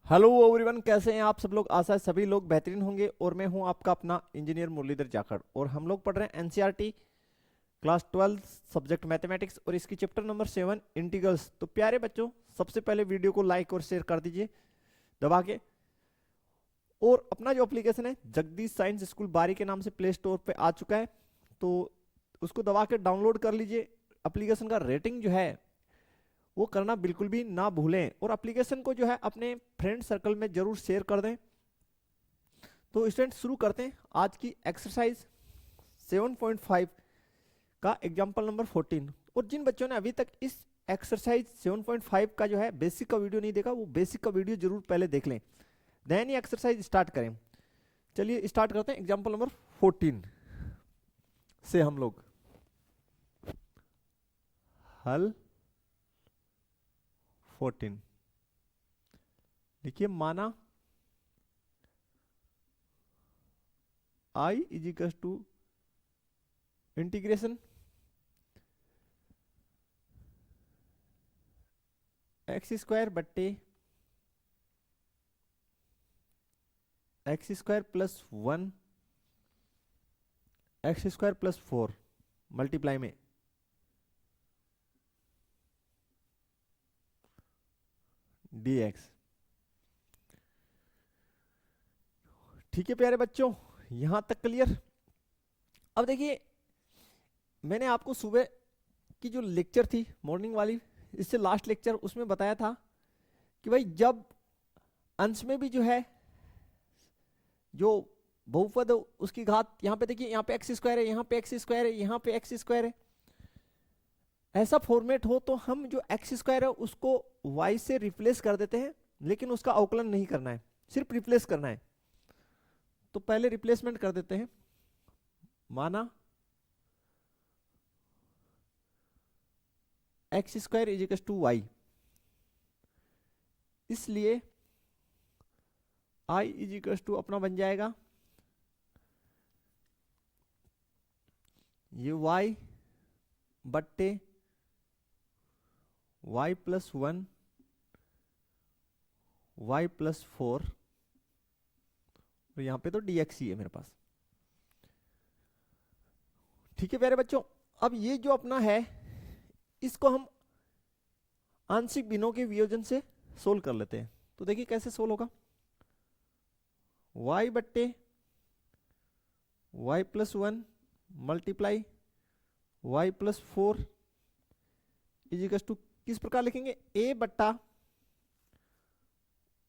Hello everyone, कैसे हैं आप सब लोग। आशा है सभी लोग बेहतरीन होंगे। और मैं हूं आपका अपना इंजीनियर मुरलीधर जाखड़, और हम लोग पढ़ रहे हैं एनसीईआरटी क्लास 12 सब्जेक्ट मैथमेटिक्स, और इसकी चैप्टर नंबर 7 इंटीग्रल्स। तो प्यारे बच्चों, सबसे पहले वीडियो को लाइक और शेयर कर दीजिए दबा के। और अपना जो एप्लीकेशन है जगदीश साइंस स्कूल बारी के नाम से प्ले स्टोर पे आ चुका है, तो उसको दबा के डाउनलोड कर लीजिए। एप्लीकेशन का रेटिंग जो है वो करना बिल्कुल भी ना भूलें, और एप्लीकेशन को जो है अपने फ्रेंड सर्कल में जरूर शेयर कर दें। तो स्टूडेंट, शुरू करते हैं आज की एक्सरसाइज 7.5 का एग्जाम्पल नंबर 14। और जिन बच्चों ने अभी तक इस एक्सरसाइज 7.5 का जो है बेसिक का वीडियो नहीं देखा, वो बेसिक का वीडियो जरूर पहले देख लें, देन ये एक्सरसाइज स्टार्ट करें। चलिए स्टार्ट करते हैं एग्जाम्पल नंबर 14 से। हम लोग हल 14 देखिए, माना I is equal to integration x square बट्टे x square plus 1 x square plus 4 multiply में dx। ठीक है प्यारे बच्चों, यहां तक क्लियर। अब देखिए, मैंने आपको सुबह की जो लेक्चर थी मॉर्निंग वाली, इससे लास्ट लेक्चर, उसमें बताया था कि भाई जब अंश में भी जो है जो बहुपद उसकी घात, यहां पे देखिए, यहां पे एक्स स्क्वायर है, यहां पे एक्स स्क्वायर है, यहां पे एक्स स्क्वायर है, ऐसा फॉर्मेट हो तो हम जो एक्स स्क्वायर है उसको वाई से रिप्लेस कर देते हैं, लेकिन उसका अवकलन नहीं करना है, सिर्फ रिप्लेस करना है। तो पहले रिप्लेसमेंट कर देते हैं। माना X square is equal to Y, इसलिए आई इज इक्वल टू अपना बन जाएगा ये वाई बट्टे वाई प्लस 1 वाई प्लस 4, और यहां पे तो dx ही है मेरे पास। ठीक है प्यारे बच्चों, अब ये जो अपना है इसको हम आंशिक भिन्नों के वियोजन से सोल्व कर लेते हैं। तो देखिए कैसे सोल्व होगा। y बट्टे y plus 1 multiply Y plus 4 is equal to, किस प्रकार लिखेंगे, a बट्टा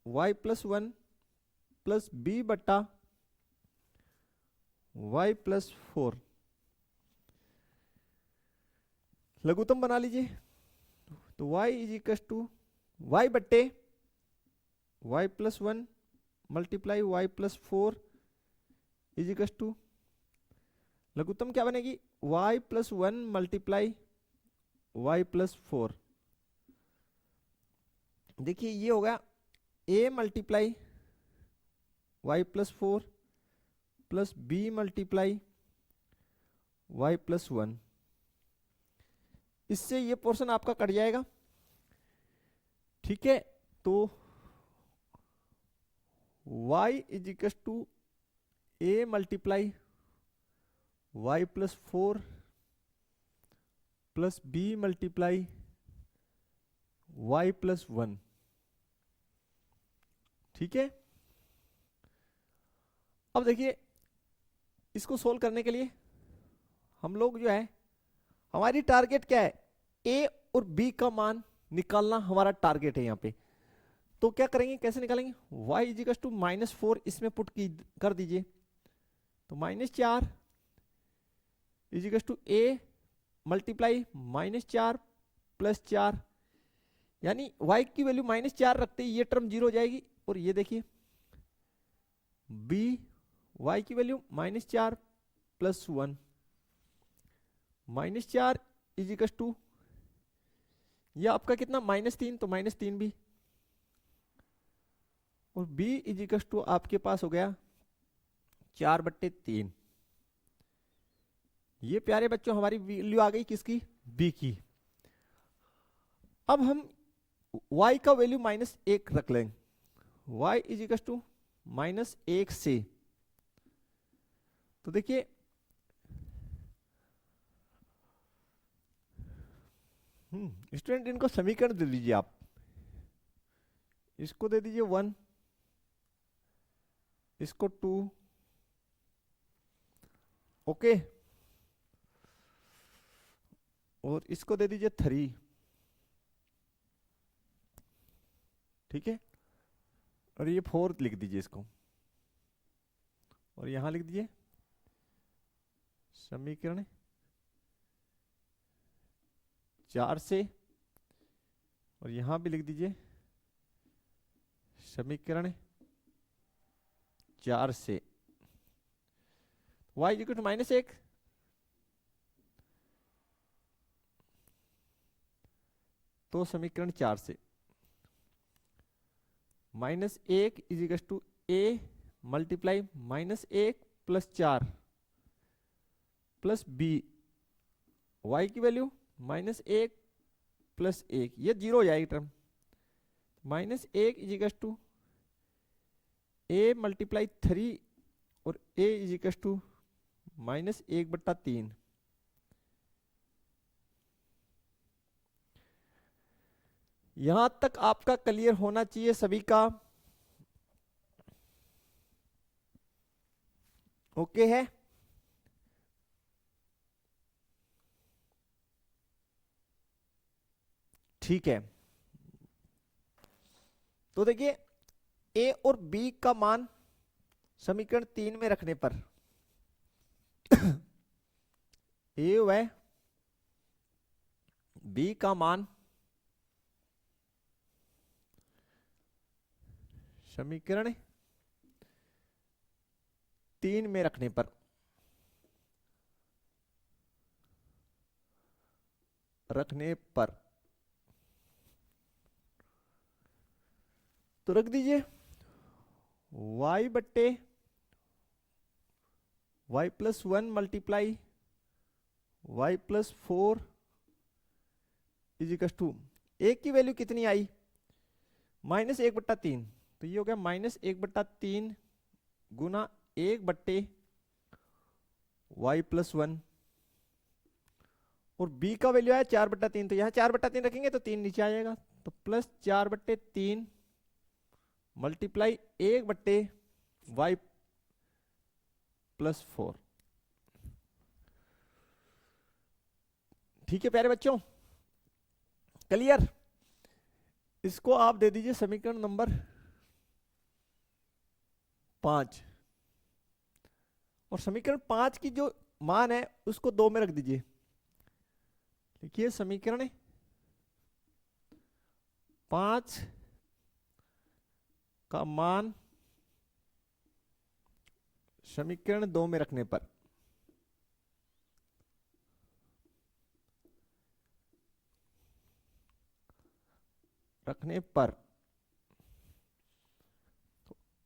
वाई प्लस 1 प्लस बी बट्टा वाई प्लस 4। लघुत्तम बना लीजिए। तो y is equal to y बट्टे y plus 1 multiply Y plus 4 is equal to, लघुत्तम क्या बनेगी, y plus 1 multiply Y plus 4। देखिए ये होगा a multiply Y plus 4 plus B multiply Y plus 1। इससे ये पोर्शन आपका कट जाएगा। ठीक है, तो y is equal to a multiply Y plus 4 plus B multiply Y plus 1। ठीक है, अब देखिए इसको सोल्व करने के लिए हम लोग जो है, हमारी टारगेट क्या है, a और b का मान निकालना हमारा टारगेट है यहाँ पे। तो क्या करेंगे, कैसे निकालेंगे, y इज इक्वल टू -4 इसमें पुट कर दीजिए। तो -4 is equal to a multiply -4 plus 4, यानी y की वैल्यू -4 रखते ही ये टर्म 0 हो जाएगी। और ये देखिए b y की value -4 plus 1, -4 is equal to, यह आपका कितना, -3, तो -3 भी, और b इज इक्वल टू आपके पास हो गया 4/3। ये प्यारे बच्चों हमारी वैल्यू आ गई किसकी, b की। अब हम y का वैल्यू -1 रख लेंगे। y इज इक्वल टू -1 से, तो देखिए स्टूडेंट इनको समीकरण दे दीजिए आप, इसको दे दीजिए 1, इसको 2, ओके, और इसको दे दीजिए 3, ठीक है, और ये 4 लिख दीजिए इसको, और यहां लिख दीजिए समीकरण 4 से, और यहां भी लिख दीजिए समीकरण 4 से y इक्वल टू -1, तो समीकरण 4 से -1 is equal to a multiply -1 plus 4 plus b, y की वैल्यू -1 प्लस 1, ये 0 हो जाएगी term, -1 is equal to a multiply 3 और a इज इक्वल टू -1/3। यहां तक आपका क्लियर होना चाहिए सभी का, ओके है। ठीक है, तो देखिए a और b का मान समीकरण 3 में रखने पर a व b का मान समीकरण 3 में रखने पर तो रख दीजिए y बट्टे y plus 1 multiply y plus 4 is equal to, एक की वैल्यू कितनी आई -1/3, तो ये हो गया -1/3 गुना 1/y प्लस 1, और b का वैल्यू आया 4/3, तो यहाँ 4/3 रखेंगे तो 3 नीचे आ जाएगा, तो प्लस 4/3 मल्टीप्लाई 1/y प्लस 4। ठीक है प्यारे बच्चों, क्लियर। इसको आप दे दीजिए समीकरण नंबर 5, और समीकरण 5 की जो मान है उसको 2 में रख दीजिए। देखिए समीकरण 5 का मान समीकरण 2 में रखने पर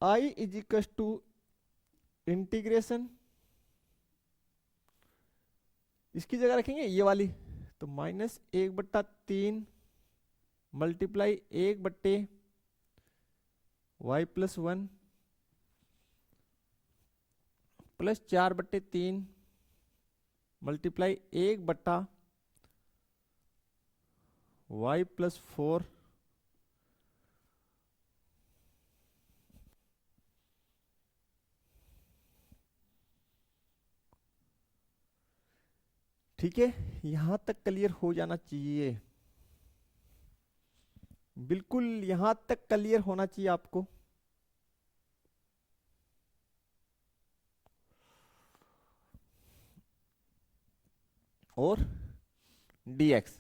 i is equal to integration, इसकी जगह रखेंगे ये वाली, तो -1/3 multiply 1/y plus 1 plus 4/3 multiply 1/y plus 4 ठीक है, यहां तक क्लियर हो जाना चाहिए, बिल्कुल यहां तक क्लियर होना चाहिए आपको। और dx,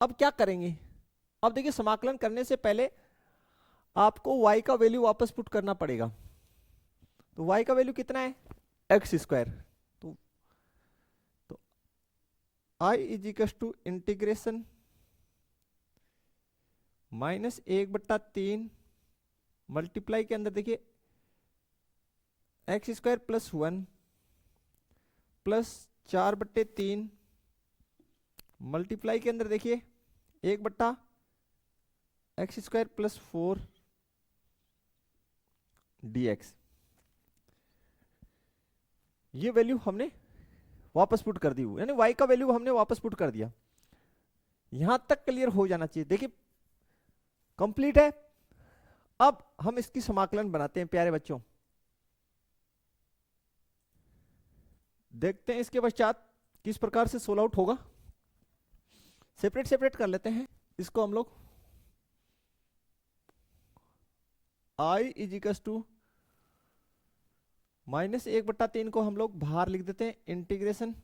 अब क्या करेंगे, अब देखिए समाकलन करने से पहले आपको y का वैल्यू वापस पुट करना पड़ेगा, तो y का वैल्यू कितना है x², तो i is equal to integration -1/3 multiply के अंदर देखिए x² प्लस 1 प्लस 4/3 मल्टीप्लाई के अंदर देखिए 1/, एक्स स्क्वायर प्लस 4 dx, ये वैल्यू हमने वापस पुट कर दी, यानी y का वैल्यू हमने वापस पुट कर दिया। यहां तक क्लियर हो जाना चाहिए। देखिए कंप्लीट है। अब हम इसकी समाकलन बनाते हैं प्यारे बच्चों। देखते हैं इसके पश्चात किस प्रकार से सोल्व आउट होगा। सेपरेट सेपरेट कर लेते हैं इसको हम लोग। i इज इक्वल टू -1/3 को हम लोग बाहर लिख देते हैं, integration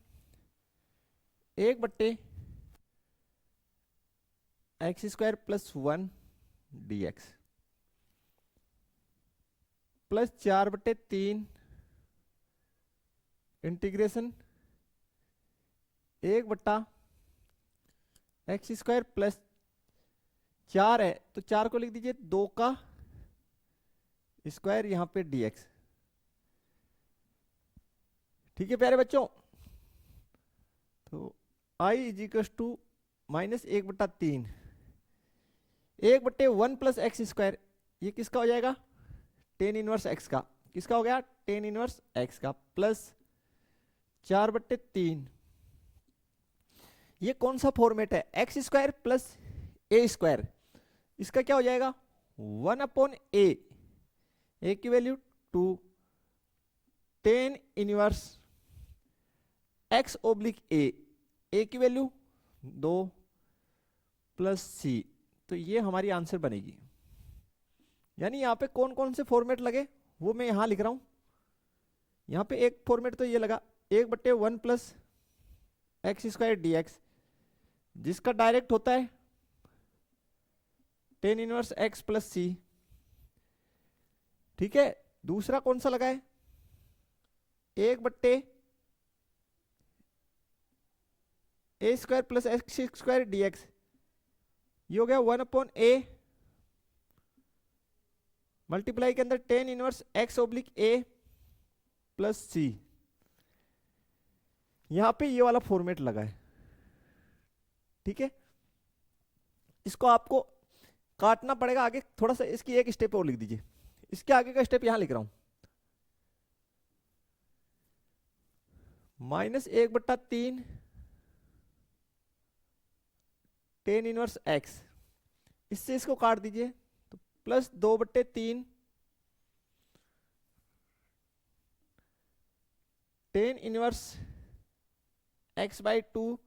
1/x² plus 1 dx plus 4/3 integration 1/x² plus 4 है तो 4 को लिख दीजिए 2 का स्क्वायर यहां पे dx। ठीक है प्यारे बच्चों, तो i is equal to -1/3 1/1 plus x², ये किसका हो जाएगा? tan इनवर्स x का। किसका हो गया? tan इनवर्स x का, प्लस 4/3। ये कौन सा फॉर्मेट है? x² प्लस a², इसका क्या हो जाएगा? 1/a, a की value 2, tan inverse x/a, a की वैल्यू 2 प्लस c। तो ये हमारी आंसर बनेगी। यानी यहाँ पे कौन कौन से फॉर्मेट लगे वो मैं यहां लिख रहा हूं। यहाँ पे एक फॉर्मेट तो ये लगा 1/1 प्लस x² dx, जिसका डायरेक्ट होता है tan inverse x plus c। ठीक है, दूसरा कौन सा लगा है? 1/a² प्लस x² dx, ये हो गया 1/a मल्टीप्लाई के अंदर tan inverse x/a plus c। यहां पे ये वाला फॉर्मेट लगा है। ठीक है, इसको आपको काटना पड़ेगा आगे थोड़ा सा, इसकी एक स्टेप और लिख दीजिए। इसके आगे का स्टेप यहां लिख रहा हूं, -1/3 tan इनवर्स x, इससे इसको काट दीजिए तो plus 2/3 tan inverse x/2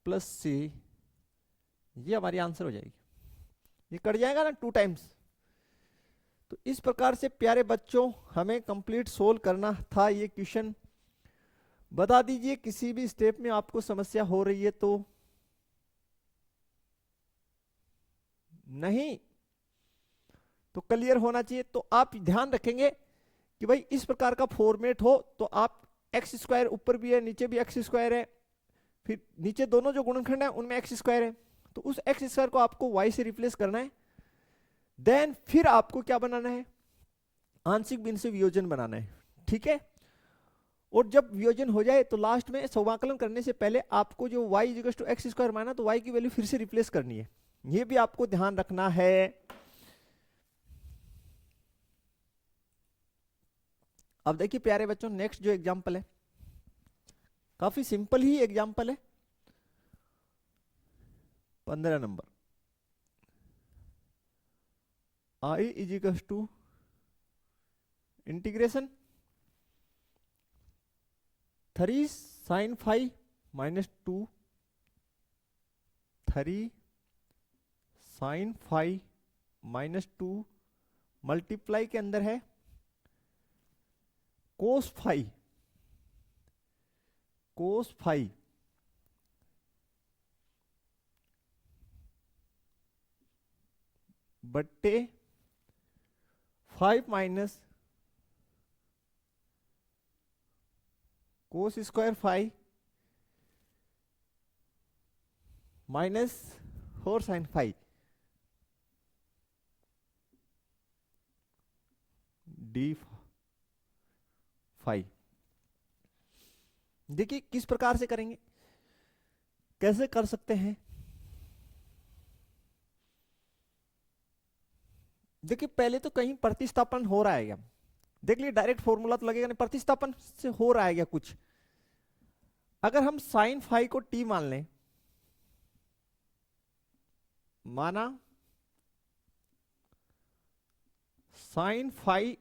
plus c। ये हमारी आंसर हो जाएगी। ये कट जाएगा ना 2 टाइम्स। तो इस प्रकार से प्यारे बच्चों हमें कंप्लीट सोल्व करना था ये क्वेश्चन। बता दीजिए किसी भी स्टेप में आपको समस्या हो रही है तो। नहीं तो क्लियर होना चाहिए। तो आप ध्यान रखेंगे कि भाई इस प्रकार का फॉर्मेट हो तो आप x² ऊपर भी है नीचे भी x² है, फिर नीचे दोनों जो गुणनखंड है उनमें x² है, तो उस x² को आपको y से रिप्लेस करना है। देन फिर आपको क्या बनाना है? आंशिक भिन्न से वियोजन बनाना है। ठीक है, और जब वियोजन हो जाए तो लास्ट में समाकलन करने से पहले आपको जो y = x² माना तो y की वैल्यू फिर से रिप्लेस करनी है। ये भी आपको ध्यान रखना है। अब देखिए प्यारे बच्चों, नेक्स्ट जो एग्जांपल है काफी सिंपल ही एग्जांपल है। 15 number, i is to integration 3 sin phi -2 3 sin phi -2 multiply के अंदर है cos phi बट्टे 5 minus cos square phi minus 4 sin phi d phi। देखिए किस प्रकार से करेंगे, कैसे कर सकते हैं। देखिए पहले तो कहीं प्रतिस्थापन हो रहा है क्या, देख लीजिए डायरेक्ट फॉर्मूला तो लगेगा नहीं, प्रतिस्थापन से हो रहा है क्या कुछ। अगर हम साइन फाई को टी मान लें, माना sine phi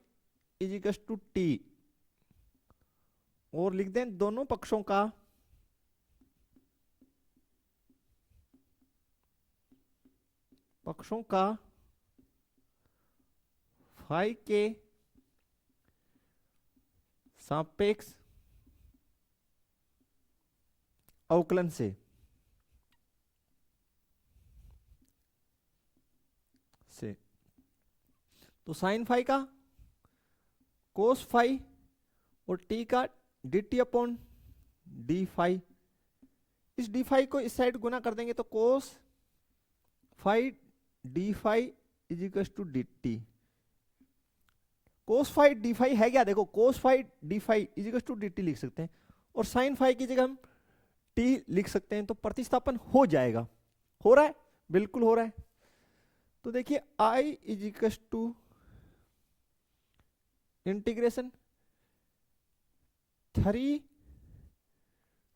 is equal to T, और लिख दें दोनों पक्षों का फाई के सापेक्ष अवकलन से तो साइन फाई का कोस फाई और टी का D T upon D phi, इस डी फाई को इस साइड गुना कर देंगे तो cos phi D phi is equal to D T. Cos phi D phi है क्या, देखो cos phi D phi is equal to D T लिख सकते हैं, और साइन फाई की जगह हम टी लिख सकते हैं, तो प्रतिस्थापन हो जाएगा। हो रहा है, बिल्कुल हो रहा है। तो देखिए I is equal to integration 3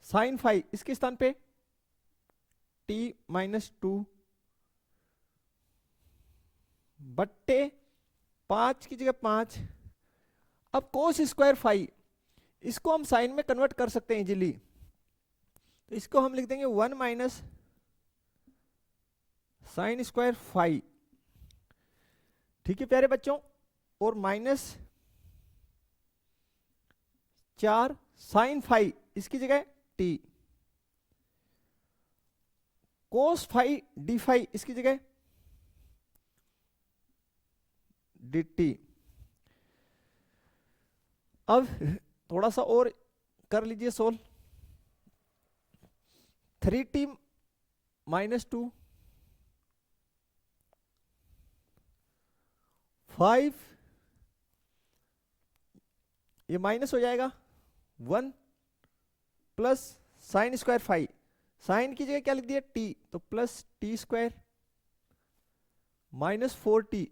sine phi, इसके स्थान पे टी माइनस 2 बट्टे 5 की जगह 5। अब कोस स्क्वायर फाई, इसको हम साइन में कन्वर्ट कर सकते हैं इजीली, तो इसको हम लिख देंगे 1 माइनस साइन स्क्वायर फाई। ठीक है प्यारे बच्चों, और माइनस 4 साइन फाई, इसकी जगह T, cos phi D phi, इसकी जगह डी टी। अब थोड़ा सा और कर लीजिए सोल्व। 3t माइनस 2 5, ये माइनस हो जाएगा 1 plus sine square phi, sine की जगह क्या लिख दिया टी, तो plus T square minus 4t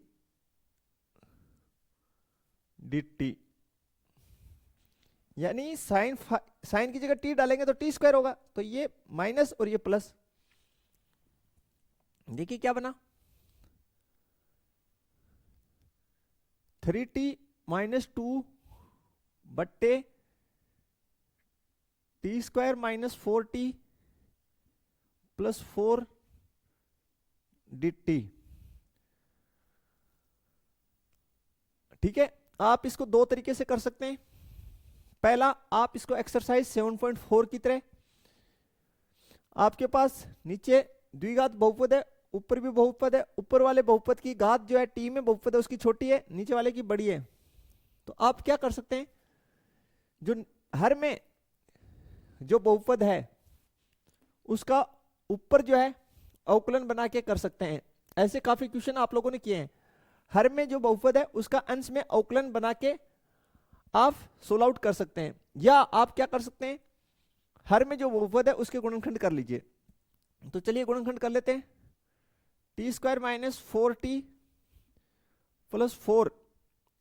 D T. यानी साइन की जगह टी डालेंगे तो टी स्क्वायर होगा, तो ये माइनस और ये प्लस। देखिए क्या बना, 3t माइनस 2 बट्टे T square minus 4t plus 4 D T. ठीक है, आप इसको दो तरीके से कर सकते हैं। पहला, आप इसको एक्सरसाइज 7.4 की तरह, आपके पास नीचे द्विघात बहुपद है, ऊपर भी बहुपद है, ऊपर वाले बहुपद की घात जो है टी में बहुपद है उसकी छोटी है, नीचे वाले की बड़ी है। तो आप क्या कर सकते हैं, जो हर में जो बहुपद है उसका ऊपर जो है अवकलन बना के कर सकते हैं। ऐसे काफी क्वेश्चन आप लोगों ने किए हैं। हर में जो बहुपद है उसका अंश में अवकलन बना के आप सोल्व आउट कर सकते हैं, या आप क्या कर सकते हैं, हर में जो बहुपद है उसके गुणनखंड कर लीजिए। तो चलिए गुणनखंड कर लेते हैं। T square minus 4t plus 4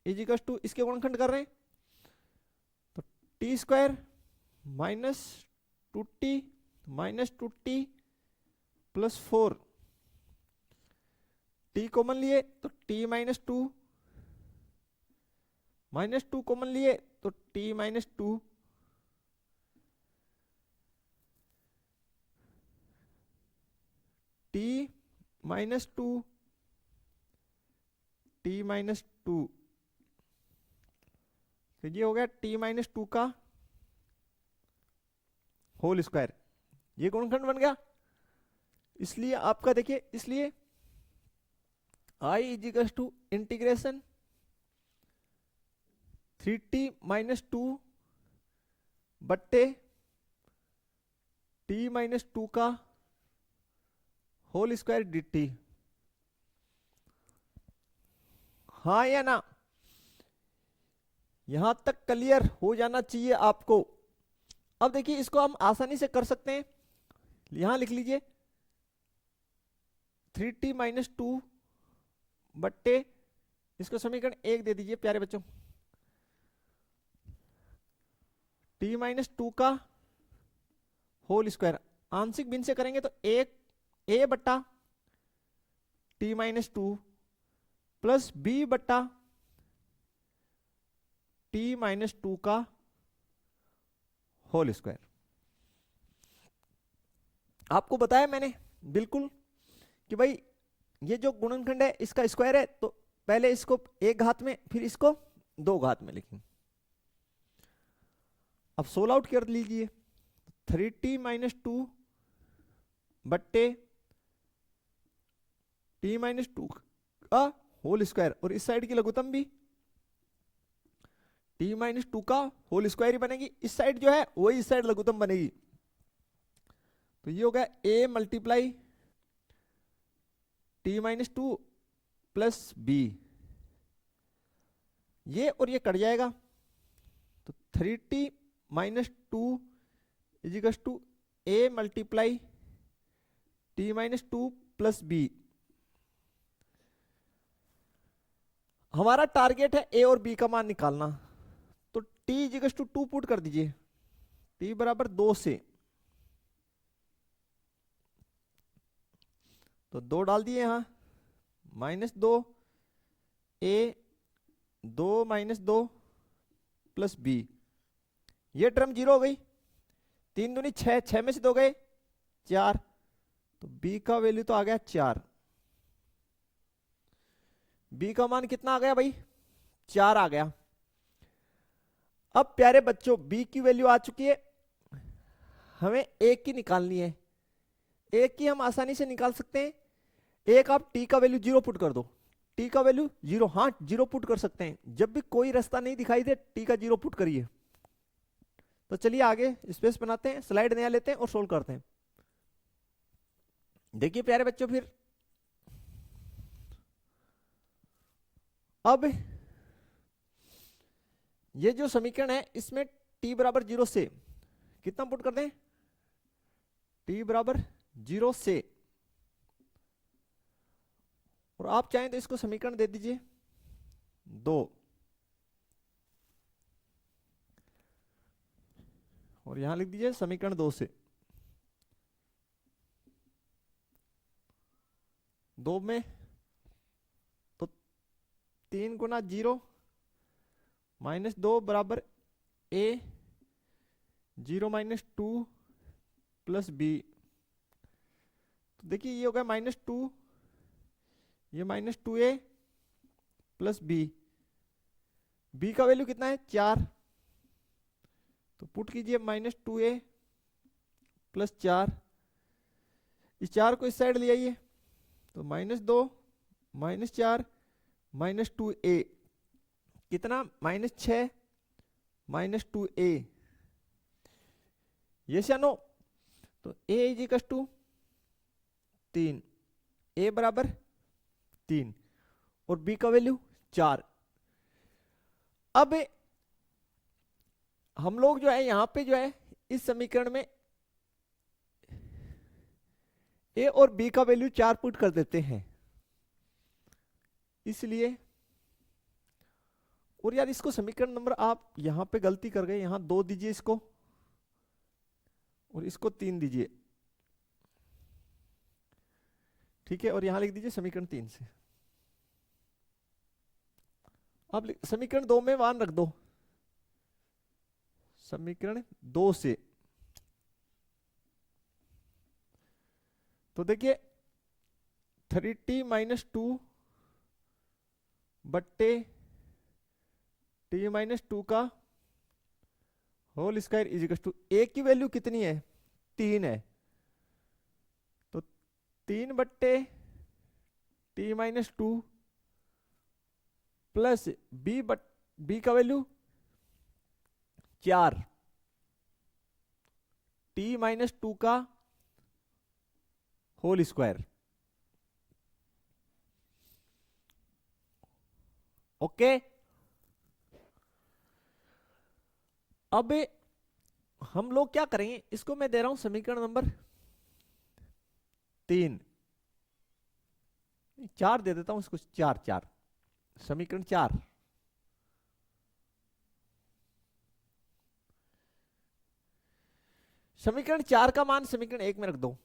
is equal to, इसके गुणनखंड कर रहे हैं तो T square minus 2t minus 2t plus 4, T common लिए तो t माइनस 2 माइनस 2 कॉमन लिए तो t minus 2 t minus 2 t minus 2, तो ये हो गया t माइनस 2 का होल स्क्वायर, ये गुणनखंड बन गया। इसलिए आपका देखिए, इसलिए i is equal to integration 3t minus 2 बट्टे t माइनस 2 का होल स्क्वायर dt। हाँ या ना, यहां तक क्लियर हो जाना चाहिए आपको। अब देखिए इसको हम आसानी से कर सकते हैं, यहां लिख लीजिए 3t माइनस 2 बट्टे इसको समीकरण 1 दे दीजिए प्यारे बच्चों। t-2 का होल स्क्वायर, आंशिक भिन्न से करेंगे तो एक a बट्टा t-2 प्लस b बट्टा t-2 का होल स्क्वायर। आपको बताया मैंने बिल्कुल कि भाई ये जो गुणनखंड है इसका स्क्वायर है, तो पहले इसको एक घात में फिर इसको दो घात में लिखेंगे। अब सोल्व आउट कर लीजिए, 3t-2 बट्टे t-2 का होल स्क्वायर, और इस साइड की लघुत्तम भी t-2 का होल स्क्वायर ही बनेगी। इस साइड जो है वही इस साइड लघुत्तम बनेगी, तो ये हो गया a multiply t-2 plus b, ये और ये कट जाएगा, तो 3t-2 is equals to a multiply t-2 plus b। हमारा टारगेट है a और b का मान निकालना, तो t इजिकल्स टू 2 पुट कर दीजिए, t बराबर 2 से, तो 2 डाल दिए यहां, -2 a 2 -2 प्लस b, ये टर्म 0 हो गई, 3 दूनी 6, 6 में से 2 गए 4, तो b का वैल्यू तो आ गया 4। b का मान कितना आ गया भाई, 4 आ गया। अब प्यारे बच्चों b की वैल्यू आ चुकी है, हमें a की निकालनी है। a की हम आसानी से निकाल सकते हैं, एक आप t का वैल्यू 0 पुट कर दो, t का वैल्यू 0, हाँ 0 पुट कर सकते हैं, जब भी कोई रास्ता नहीं दिखाई दे t का 0 पुट करिए। तो चलिए आगे स्पेस बनाते हैं, स्लाइड नया लेते हैं और सोल्व करते हैं। देखिए प्यारे बच्चों, फिर अब ये जो समीकरण है इसमें t बराबर 0 से कितना पुट कर दें, t बराबर 0 से, और आप चाहें तो इसको समीकरण दे दीजिए 2, और यहां लिख दीजिए समीकरण 2 से। 2 में तो 3 गुना 0 -2 बराबर a 0 -2 प्लस b, तो देखिए ये हो गया -2, ये -2a प्लस b का वैल्यू कितना है 4, तो पुट कीजिए -2a प्लस 4, इस 4 को इस साइड ले आइए, तो -2 -4 -2a कितना -6 -2a, यस या नो, तो a इजिकल्स टू 3, a बराबर 3 और b का वैल्यू 4। अब हम लोग जो है यहां पे जो है इस समीकरण में a और b का वैल्यू 4 पुट कर देते हैं, इसलिए, और यार इसको समीकरण नंबर आप यहां पे गलती कर गए, यहां 2 दीजिए इसको और इसको 3 दीजिए, ठीक है, और यहां लिख दीजिए समीकरण 3 से। अब समीकरण 2 में मान रख दो, समीकरण 2 से, तो देखिए 3t-2 बट्टे t-2 का whole square is equals to, a की वैल्यू कितनी है 3 है, तो 3 बट्टे t-2 प्लस b का वैल्यू 4, t-2 का होल स्क्वायर, ओके। अब हम लोग क्या करेंगे, इसको मैं दे रहा हूं समीकरण नंबर 3, 4 दे देता हूं इसको, 4 4 समीकरण 4, समीकरण 4 का मान समीकरण 1 में रख दो।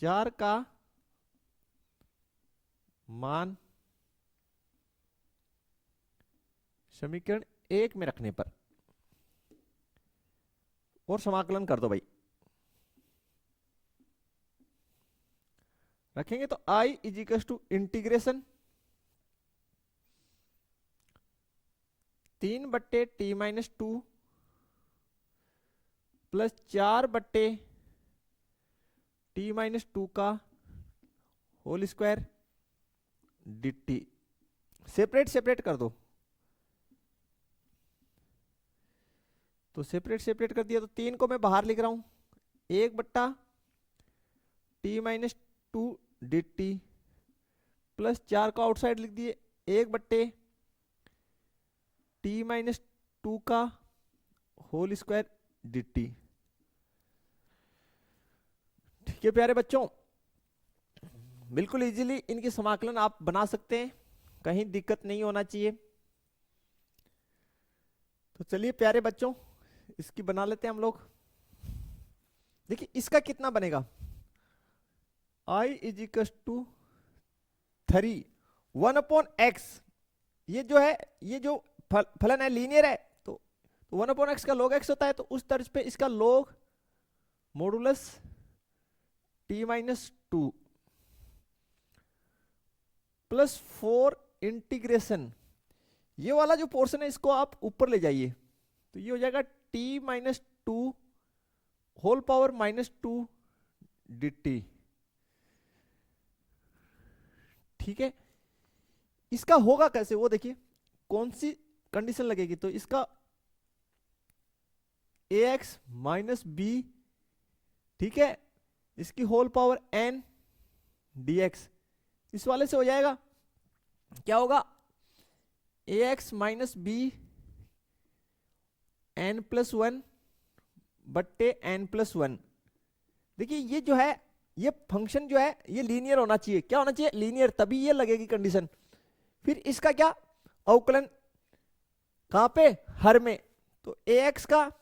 4 का मान समीकरण 1 में रखने पर और समाकलन कर दो भाई। रखेंगे तो i is equal to integration 3/t-2 plus 4/t-2 का whole square dt। Separate separate कर दो, तो सेपरेट सेपरेट कर दिया तो 3 को मैं बाहर लिख रहा हूं, 1/t-2 dt प्लस 4 को आउटसाइड लिख दिए, 1/t-2 का होल स्क्वायर dt। ठीक है प्यारे बच्चों, बिल्कुल इजीली इनकी समाकलन आप बना सकते हैं, कहीं दिक्कत नहीं होना चाहिए। तो चलिए प्यारे बच्चों इसकी बना लेते हैं हम लोग। देखिए इसका कितना बनेगा, i is equal to 3 1/x। ये जो है, ये जो फलन है लीनियर है, तो 1/x का log x होता है, तो उस तर्ज पे इसका log modulus t-2 plus 4 integration, ये वाला जो पोर्शन है इसको आप ऊपर ले जाइए, तो ये हो जाएगा t-2 होल पावर -2 dt। ठीक है, इसका होगा कैसे वो देखिए, कौन सी कंडीशन लगेगी, तो इसका ax माइनस बी, ठीक है, इसकी होल पावर n dx, इस वाले से हो जाएगा, क्या होगा, ax माइनस बी n+1 बट्टे n+1। देखिए ये जो है, ये फंक्शन जो है ये लीनियर होना चाहिए, क्या होना चाहिए, लीनियर, तभी ये लगेगी कंडीशन। फिर इसका क्या, अवकलन कहां पे, हर में, तो ax का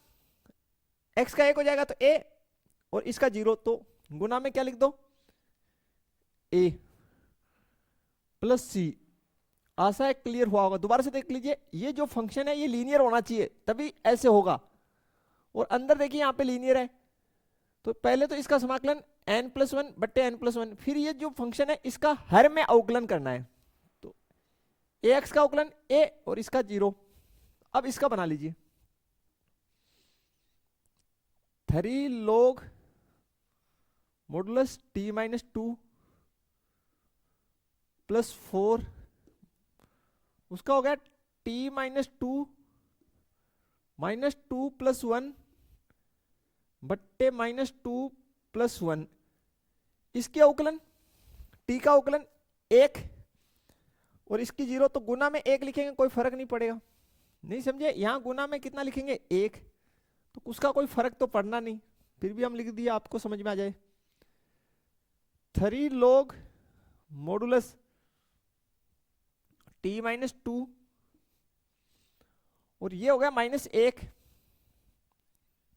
x का 1 हो जाएगा तो a, और इसका 0, तो गुना में क्या लिख दो, a प्लस सी। आशा है क्लियर हुआ होगा, दोबारा से देख लीजिए, ये जो फंक्शन है ये लीनियर होना चाहिए तभी ऐसे होगा, और अंदर देखिए यहाँ पे लीनियर है, तो पहले तो इसका समाकलन n+1 बट्टे n+1, फिर ये जो फंक्शन है इसका हर में अवकलन करना है, तो ax का अवकलन a और इसका 0। अब इसका बना लीजिए, 3 log मॉडुलस t-2 प्लस 4, उसका हो गया t-2 -2 प्लस 1 बट्टे -2 प्लस 1, इसके अवकलन t का अवकलन 1 और इसकी 0, तो गुना में 1 लिखेंगे कोई फर्क नहीं पड़ेगा, नहीं समझे, यहां गुना में कितना लिखेंगे 1, तो उसका कोई फर्क तो पड़ना नहीं, फिर भी हम लिख दिया आपको समझ में आ जाए। 3 log मॉडुलस t-2 और ये हो गया -1,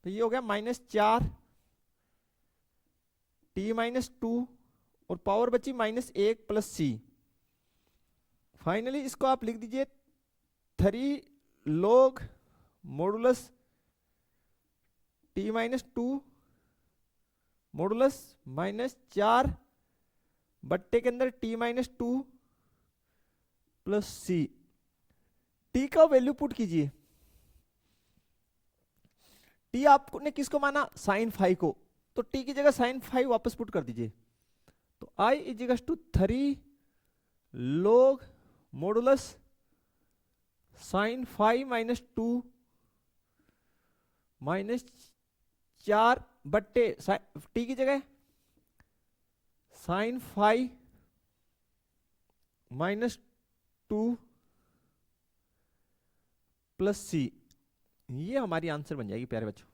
तो ये हो गया -4 t-2 और पावर बची -1 प्लस सी। फाइनली इसको आप लिख दीजिए 3 log मॉडुलस t-2 मॉडुलस -4 बट्टे के अंदर t-2 प्लस सी। टी का वैल्यू पुट कीजिए, टी आपने किसको माना, साइन फाई को, तो टी की जगह साइन फाई वापस पुट कर दीजिए, तो I is equal to 3 log modulus sine phi -2 -4 बट्टे टी की जगह साइन फाई -2 प्लस सी। ये हमारी आंसर बन जाएगी प्यारे बच्चों।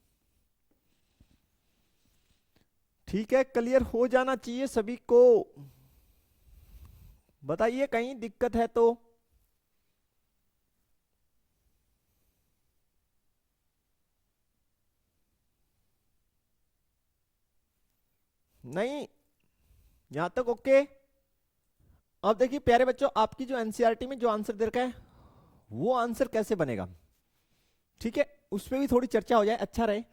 ठीक है, क्लियर हो जाना चाहिए सभी को। बताइए कहीं दिक्कत है तो। नहीं, यहां तक ओके। अब देखिए प्यारे बच्चों, आपकी जो एनसीईआरटी में जो आंसर दे रखा है वो आंसर कैसे बनेगा, ठीक है, उस पर भी थोड़ी चर्चा हो जाए, अच्छा रहे।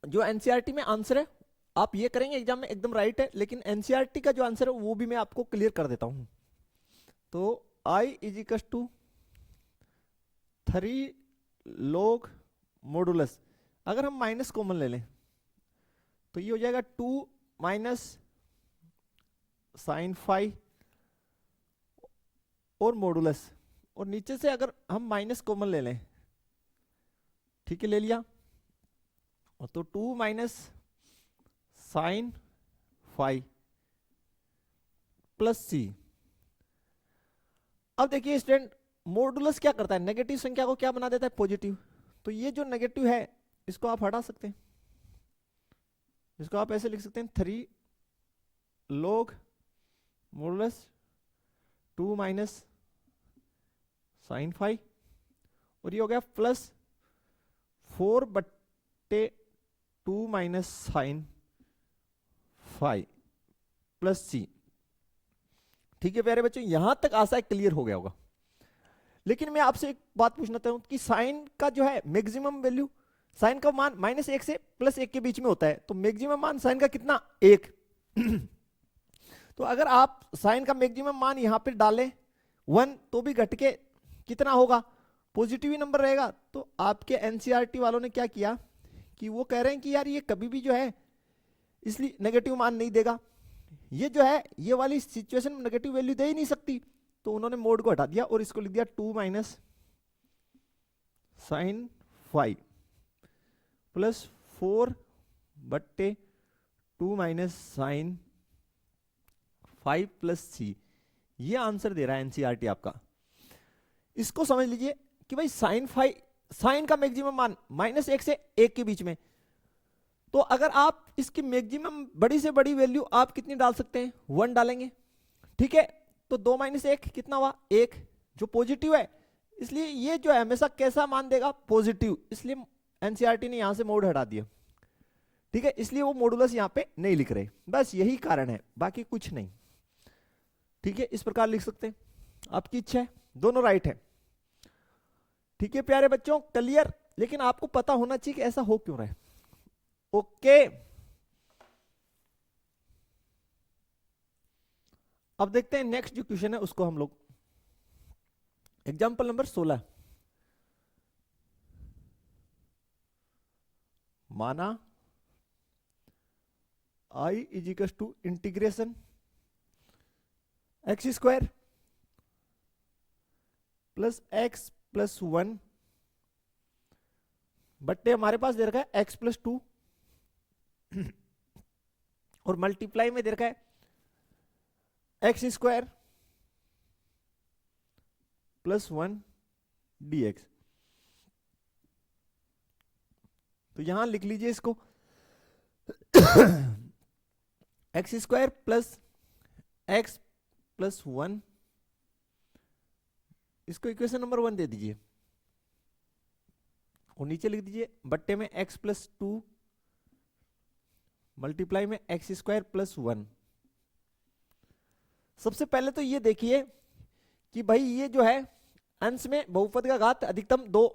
जो एनसीईआरटी में आंसर है आप ये करेंगे एग्जाम में एकदम राइट है, लेकिन एनसीईआरटी का जो आंसर है वो भी मैं आपको क्लियर कर देता हूं। तो I is equal to 3 log modulus, अगर हम माइनस कॉमन ले लें तो ये हो जाएगा 2 माइनस साइन फाइव और मॉडुलस, और नीचे से अगर हम माइनस कॉमन ले लें, ठीक है ले लिया, तो 2 माइनस साइन फाइव प्लस सी। अब देखिए स्टूडेंट, मॉडुलस क्या करता है, नेगेटिव संख्या को क्या बना देता है, पॉजिटिव। तो ये जो नेगेटिव है इसको आप हटा सकते हैं, इसको आप ऐसे लिख सकते हैं 3 log modulus 2 minus sine five, और ये हो गया plus 4/2 minus sine five plus c. ठीक है प्यारे बच्चों, यहां तक आशा क्लियर हो गया होगा। लेकिन मैं आपसे एक बात पूछना चाहता हूं कि साइन का जो है मैक्सिमम वैल्यू, साइन का मान -1 से +1 के बीच में होता है, तो मैक्सिमम मान साइन का कितना, 1। तो अगर आप साइन का मैक्सिमम मान यहां पे डालें 1, तो भी घट के कितना होगा, पॉजिटिव ही नंबर रहेगा। तो आपके एनसीईआरटी वालों ने क्या किया कि वो कह रहे हैं कि यार ये कभी भी जो है इसलिए नेगेटिव मान नहीं देगा, ये जो है ये वाली सिचुएशन में नेगेटिव वैल्यू दे ही नहीं सकती, तो उन्होंने मोड को हटा दिया और इसको लिख दिया 2 minus sine five plus 4/2 minus sine five plus c. ये आंसर दे रहा है एनसीईआरटी आपका। इसको समझ लीजिए कि भाई साइन फाइव, साइन का मैक्सिमम मान -1 से 1 के बीच में, तो अगर आप इसकी मैक्सिमम बड़ी से बड़ी वैल्यू आप कितनी डाल सकते हैं, 1 डालेंगे, ठीक है। तो 2 माइनस 1 कितना हुआ, 1, जो पॉजिटिव है, इसलिए ये जो है हमेशा कैसा मान देगा, पॉजिटिव, इसलिए एनसीईआरटी ने यहां से मोड हटा दिया, ठीक है, इसलिए वो मॉडुलस यहां पे नहीं लिख रहे, बस यही कारण है, बाकी कुछ नहीं। ठीक है, इस प्रकार लिख सकते हैं, आपकी इच्छा है, दोनों राइट है। ठीक है प्यारे बच्चों, क्लियर। लेकिन आपको पता होना चाहिए कि ऐसा हो क्यों रहा है। ओके, अब देखते हैं नेक्स्ट जो क्वेश्चन है उसको हम लोग, एग्जाम्पल नंबर 16। माना I is equal to integration x square plus x plus 1 बट्टे हमारे पास दे रखा है एक्स प्लस 2 और मल्टीप्लाई में दे रखा है एक्स स्क्वायर प्लस 1 dx। तो यहां लिख लीजिए इसको x square plus x plus 1, इसको इक्वेशन नंबर 1 दे दीजिए और नीचे लिख दीजिए बट्टे में एक्स प्लस 2 मल्टीप्लाई में एक्स स्क्वायर प्लस 1। सबसे पहले तो ये देखिए कि भाई ये जो है अंश में बहुपद का घात अधिकतम 2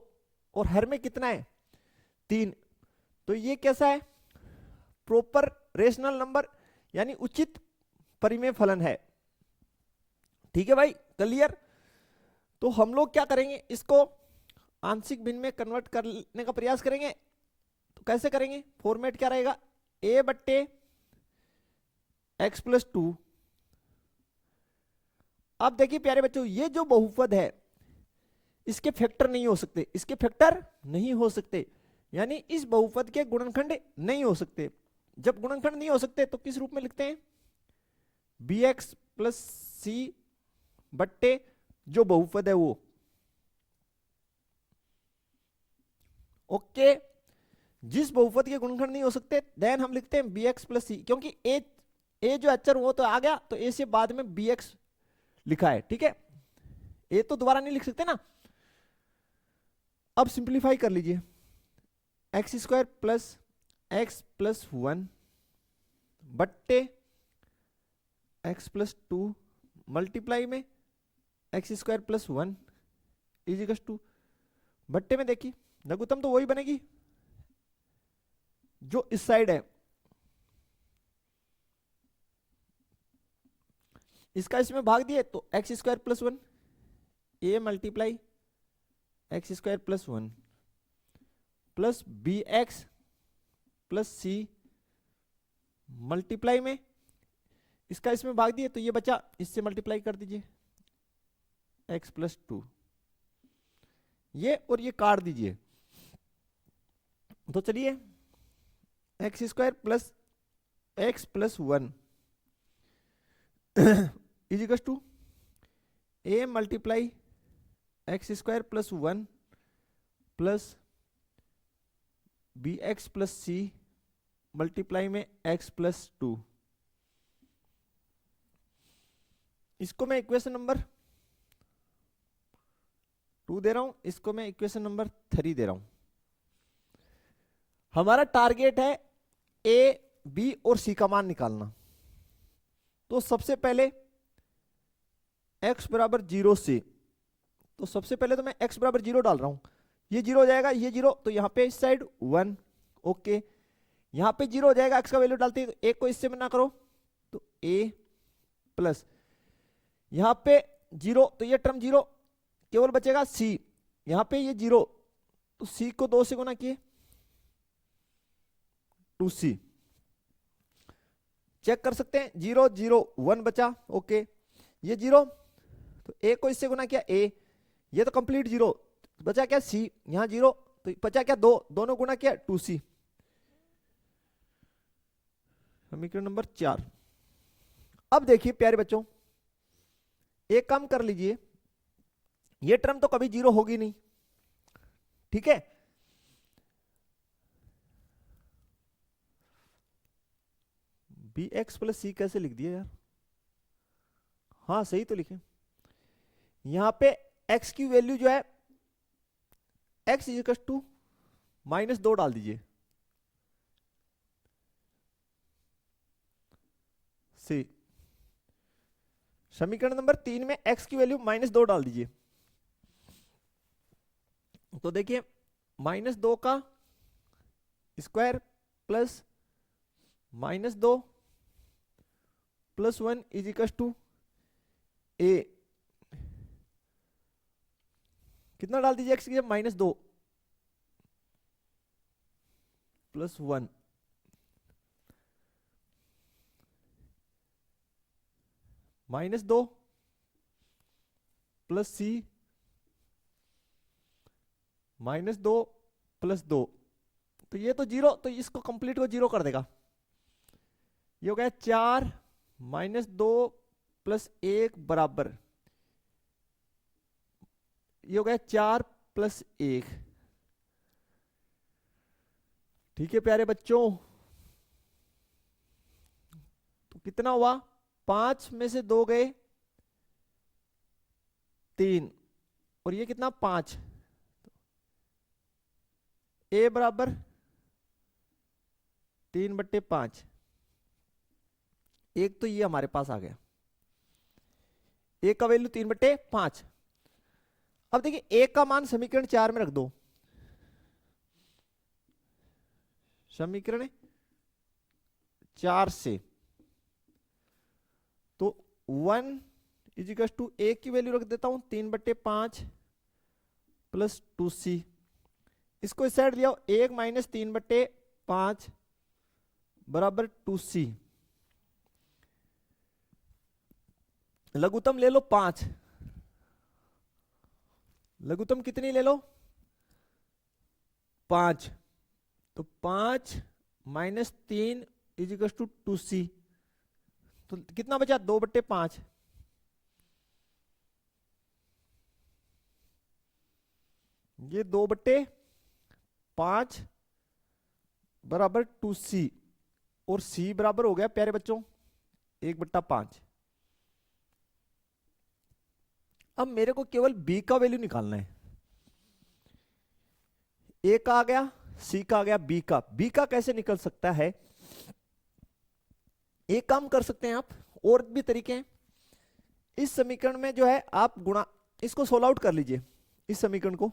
और हर में कितना है, 3, तो ये कैसा है, प्रॉपर रेशनल नंबर यानी उचित परिमेय फलन है। ठीक है भाई, क्लियर। तो हम लोग क्या करेंगे, इसको आंशिक भिन्न में कन्वर्ट करने का प्रयास करेंगे। तो कैसे करेंगे, फॉर्मेट क्या रहेगा, a बट्टे एक्स प्लस 2। अब देखिए प्यारे बच्चों, ये जो बहुपद है इसके फैक्टर नहीं हो सकते, इसके फैक्टर नहीं हो सकते, यानी इस बहुपद के गुणनखंड नहीं हो सकते। जब गुणनखंड नहीं हो सकते तो किस रूप में लिखते हैं, bx प्लस सी बट्टे जो बहुपद है वो। ओके, जिस बहुपद के गुणनखंड नहीं हो सकते देन हम लिखते हैं बी एक्स प्लस सी, क्योंकि ए जो अक्षर वो तो आ गया, तो ए से बाद में बी एक्स लिखा है, ठीक है, ए तो दोबारा नहीं लिख सकते ना। अब सिंप्लीफाई कर लीजिए, एक्स स्क्वायर प्लस 1 बट्टे एक्स प्लस 2 मल्टीप्लाई में X square plus 1 is equal to, बट्टे में देखिए लघुत्तम तो वही बनेगी जो इस साइड है, इसका इसमें भाग दिए तो x square plus 1 a multiply x square plus 1 plus B x plus C multiply में इसका इसमें भाग दिए तो ये बचा, इससे मल्टीप्लाई कर दीजिए एक्स प्लस 2, ये और ये काट दीजिए, तो चलिए X square plus x plus 1 is equal to A multiply x square plus 1 plus B x plus C multiply में एक्स प्लस 2। इसको मैं इक्वेशन नंबर 2 दे रहा हूं, इसको मैं इक्वेशन नंबर 3 दे रहा हूं। हमारा टारगेट है ए बी और सी का मान निकालना, तो सबसे पहले x बराबर 0 से, तो सबसे पहले तो मैं x बराबर 0 डाल रहा हूं, ये 0 हो जाएगा, ये 0, तो यहां पे इस साइड 1, ओके, यहां पे 0 हो जाएगा, x का वैल्यू डालते हैं तो एक को इससे मना करो तो a प्लस यहां पे 0, तो ये टर्म 0 केवल बचेगा c, यहां पे ये 0 तो c को 2 से गुना किए 2c, चेक कर सकते हैं 0 0 1 बचा, ओके, ये 0 तो a को इससे गुना किया a, ये तो कंप्लीट 0, बचा क्या c, यहां 0 तो बचा क्या 2, दोनों गुना किया 2c, समीकरण नंबर 4। अब देखिए प्यारे बच्चों, एक काम कर लीजिए, ये टर्म तो कभी 0 होगी नहीं, ठीक है, बी एक्स प्लस सी कैसे लिख दिया यार, हाँ सही तो लिखे, यहां पे x की वैल्यू जो है x इजिकल टू -2 डाल दीजिए, सी समीकरण नंबर 3 में x की वैल्यू -2 डाल दीजिए, तो देखिए -2 का स्क्वायर प्लस -2 प्लस 1 इजिकल टू a, कितना डाल दीजिए x की, -2 प्लस 1 -2 प्लस c -2 प्लस 2, तो ये तो 0, तो इसको कंप्लीट को 0 कर देगा, ये हो गया 4 -2 प्लस 1 बराबर, ये हो गया 4 प्लस 1, ठीक है प्यारे बच्चों, तो कितना हुआ, 5 में से 2 गए 3, और ये कितना 5, a बराबर 3/5, एक तो ये हमारे पास आ गया, a का वैल्यू 3/5। अब देखिए a का मान समीकरण 4 में रख दो, समीकरण 4 से, तो 1 इजिकल टू a की वैल्यू रख देता हूं 3/5 प्लस 2c, इसको इस साइड लिया 1 माइनस 3/5 बराबर 2c, लघुत्तम ले लो 5, लघुत्तम कितनी ले लो 5, तो 5 माइनस 3 इजिकल टू 2c, तो कितना बचा 2/5, ये 2/5 बराबर 2c, और c बराबर हो गया प्यारे बच्चों 1/5। अब मेरे को केवल b का वैल्यू निकालना है। a का आ गया, c का आ गया, b का कैसे निकल सकता है? एक काम कर सकते हैं आप, और भी तरीके हैं। इस समीकरण में जो है आप गुणा, इसको सोल्व आउट कर लीजिए इस समीकरण को।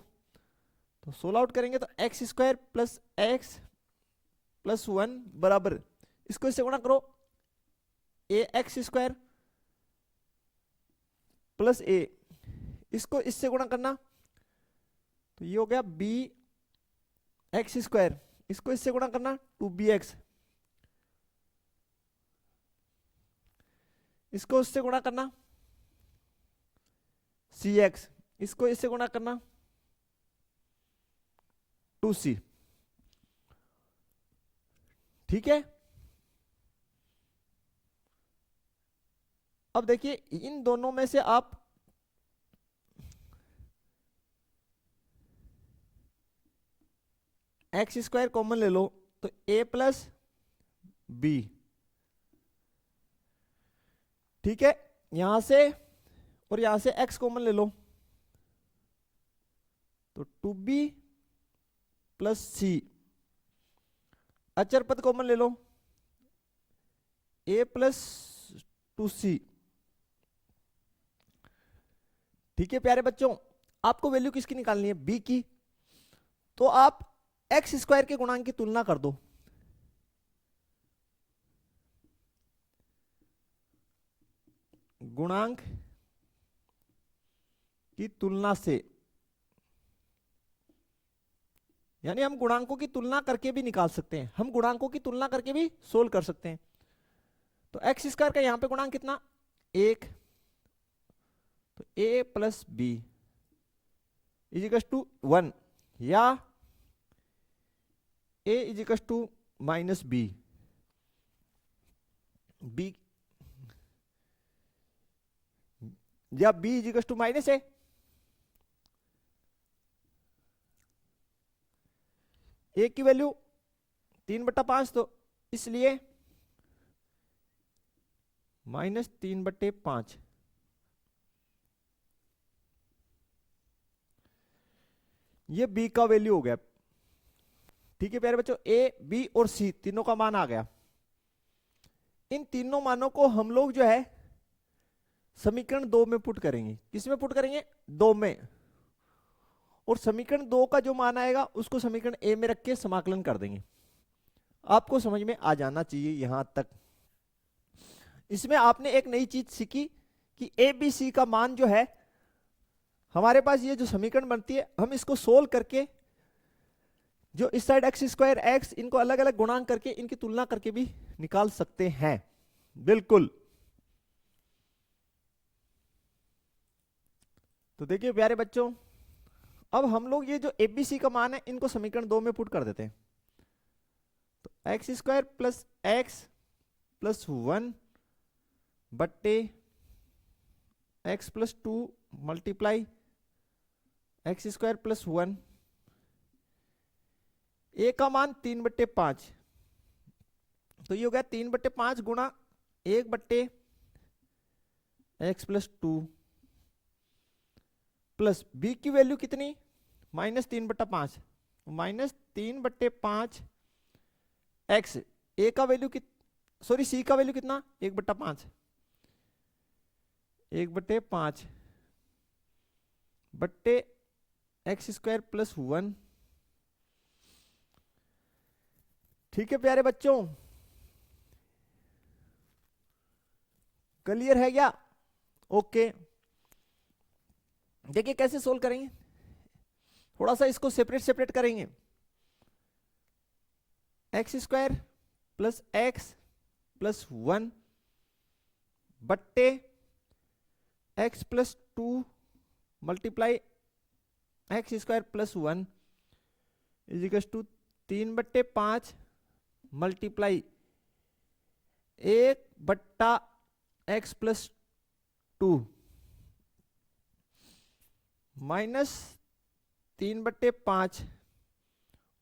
तो सोल्व आउट करेंगे तो x square plus x plus 1 बराबर, इसको इससे गुणा करो, ए एक्स स्क्वायर प्लस ए, इसको इससे गुणा करना तो ये हो गया बी एक्स स्क्वायर, इसको इससे गुणा करना 2bx, इसको इससे गुणा करना cx, इसको इससे गुणा करना 2c। ठीक है, अब देखिए इन दोनों में से आप एक्स स्क्वायर कॉमन ले लो तो a प्लस बी। ठीक है, यहां से और यहां से x कॉमन ले लो तो 2b प्लस सी। अचर पद कॉमन ले लो, a प्लस 2c। ठीक है प्यारे बच्चों, आपको वैल्यू किसकी निकालनी है? b की। तो आप एक्स स्क्वायर के गुणांक की तुलना कर दो। गुणांक की तुलना से, यानी हम गुणांकों की तुलना करके भी निकाल सकते हैं, हम गुणांकों की तुलना करके भी सोल्व कर सकते हैं। तो एक्स स्क्वायर का यहां पे गुणांक कितना? 1, तो a plus B is equals to 1, या a is equals to minus B, b या b is equals to minus a। a की वैल्यू 3/5, तो इसलिए -3/5। ये b का वैल्यू हो गया। ठीक है प्यारे बच्चों, a, b और c तीनों का मान आ गया। इन तीनों मानों को हम लोग जो है समीकरण 2 में पुट करेंगे। किस में पुट करेंगे? 2 में। और समीकरण 2 का जो मान आएगा उसको समीकरण a में रख के समाकलन कर देंगे। आपको समझ में आ जाना चाहिए यहां तक। इसमें आपने एक नई चीज सीखी कि a b c का मान जो है, हमारे पास ये जो समीकरण बनती है हम इसको सोल्व करके जो इस साइड एक्स स्क्वायर एक्स, इनको अलग अलग गुणांक करके इनकी तुलना करके भी निकाल सकते हैं। बिल्कुल। तो देखिए प्यारे बच्चों, अब हम लोग ये जो एबीसी का मान है इनको समीकरण 2 में पुट कर देते हैं। तो x square plus x plus 1 बट्टे X plus 2 multiply x square plus 1, ए का मान 3/5, तो ये हो गया 3/5 गुणा 1/x प्लस 2 प्लस बी की वैल्यू कितनी? -3/5, -3/5 एक्स, ए का वैल्यू सॉरी सी का वैल्यू कितना? 1/5, 1/5 बट्टे एक्स स्क्वायर प्लस 1। ठीक है प्यारे बच्चों, क्लियर है क्या? ओके, देखिए कैसे सोल्व करेंगे, थोड़ा सा इसको सेपरेट सेपरेट करेंगे। X square plus x plus 1 बट्टे X plus 2 multiply x square plus 1 इजिकल्स to 3/5 multiply 1/x plus 2 minus 3/5,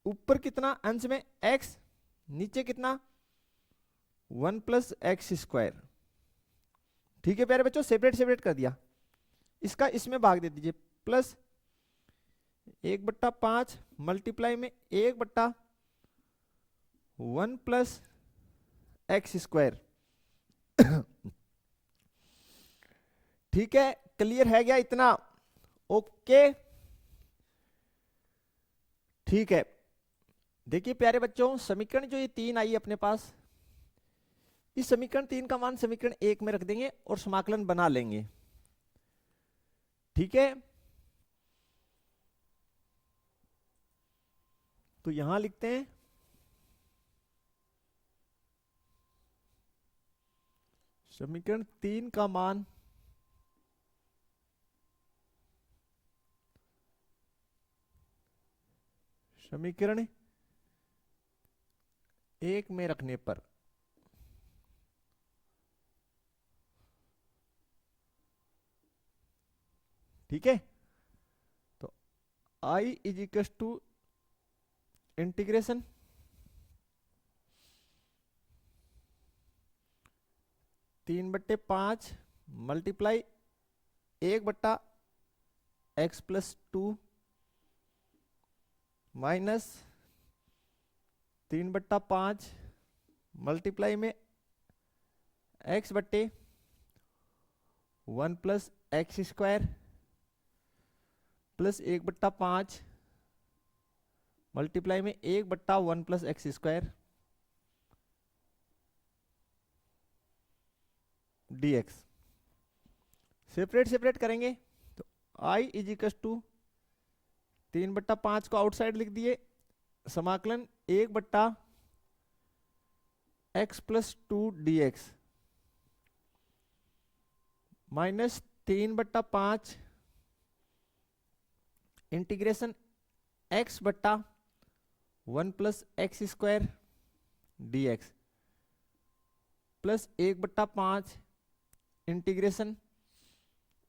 ऊपर कितना अंश में x नीचे कितना 1+x²। ठीक है प्यारे बच्चों, सेपरेट सेपरेट कर दिया। इसका इसमें भाग दे दीजिए, प्लस 1/5 मल्टीप्लाई में 1/1+x²। ठीक है, क्लियर है क्या इतना? ओके ठीक है। देखिए प्यारे बच्चों, समीकरण जो ये 3 आई अपने पास, इस समीकरण 3 का मान समीकरण 1 में रख देंगे और समाकलन बना लेंगे। ठीक है, तो यहां लिखते हैं समीकरण 3 का मान समीकरण 1 में रखने पर ठीक है, तो I is equal to integration 3/5 multiply 1/x+2 minus 3/5 multiply में x/1+x² प्लस 1/5 मल्टीप्लाई में 1/1+x² dx। सेपरेट सेपरेट करेंगे तो I इज इक्वल टू 3/5 को आउटसाइड लिख दिए, समाकलन 1/x+2 dx minus 3/5 integration x/1+x² dx plus 1/5 integration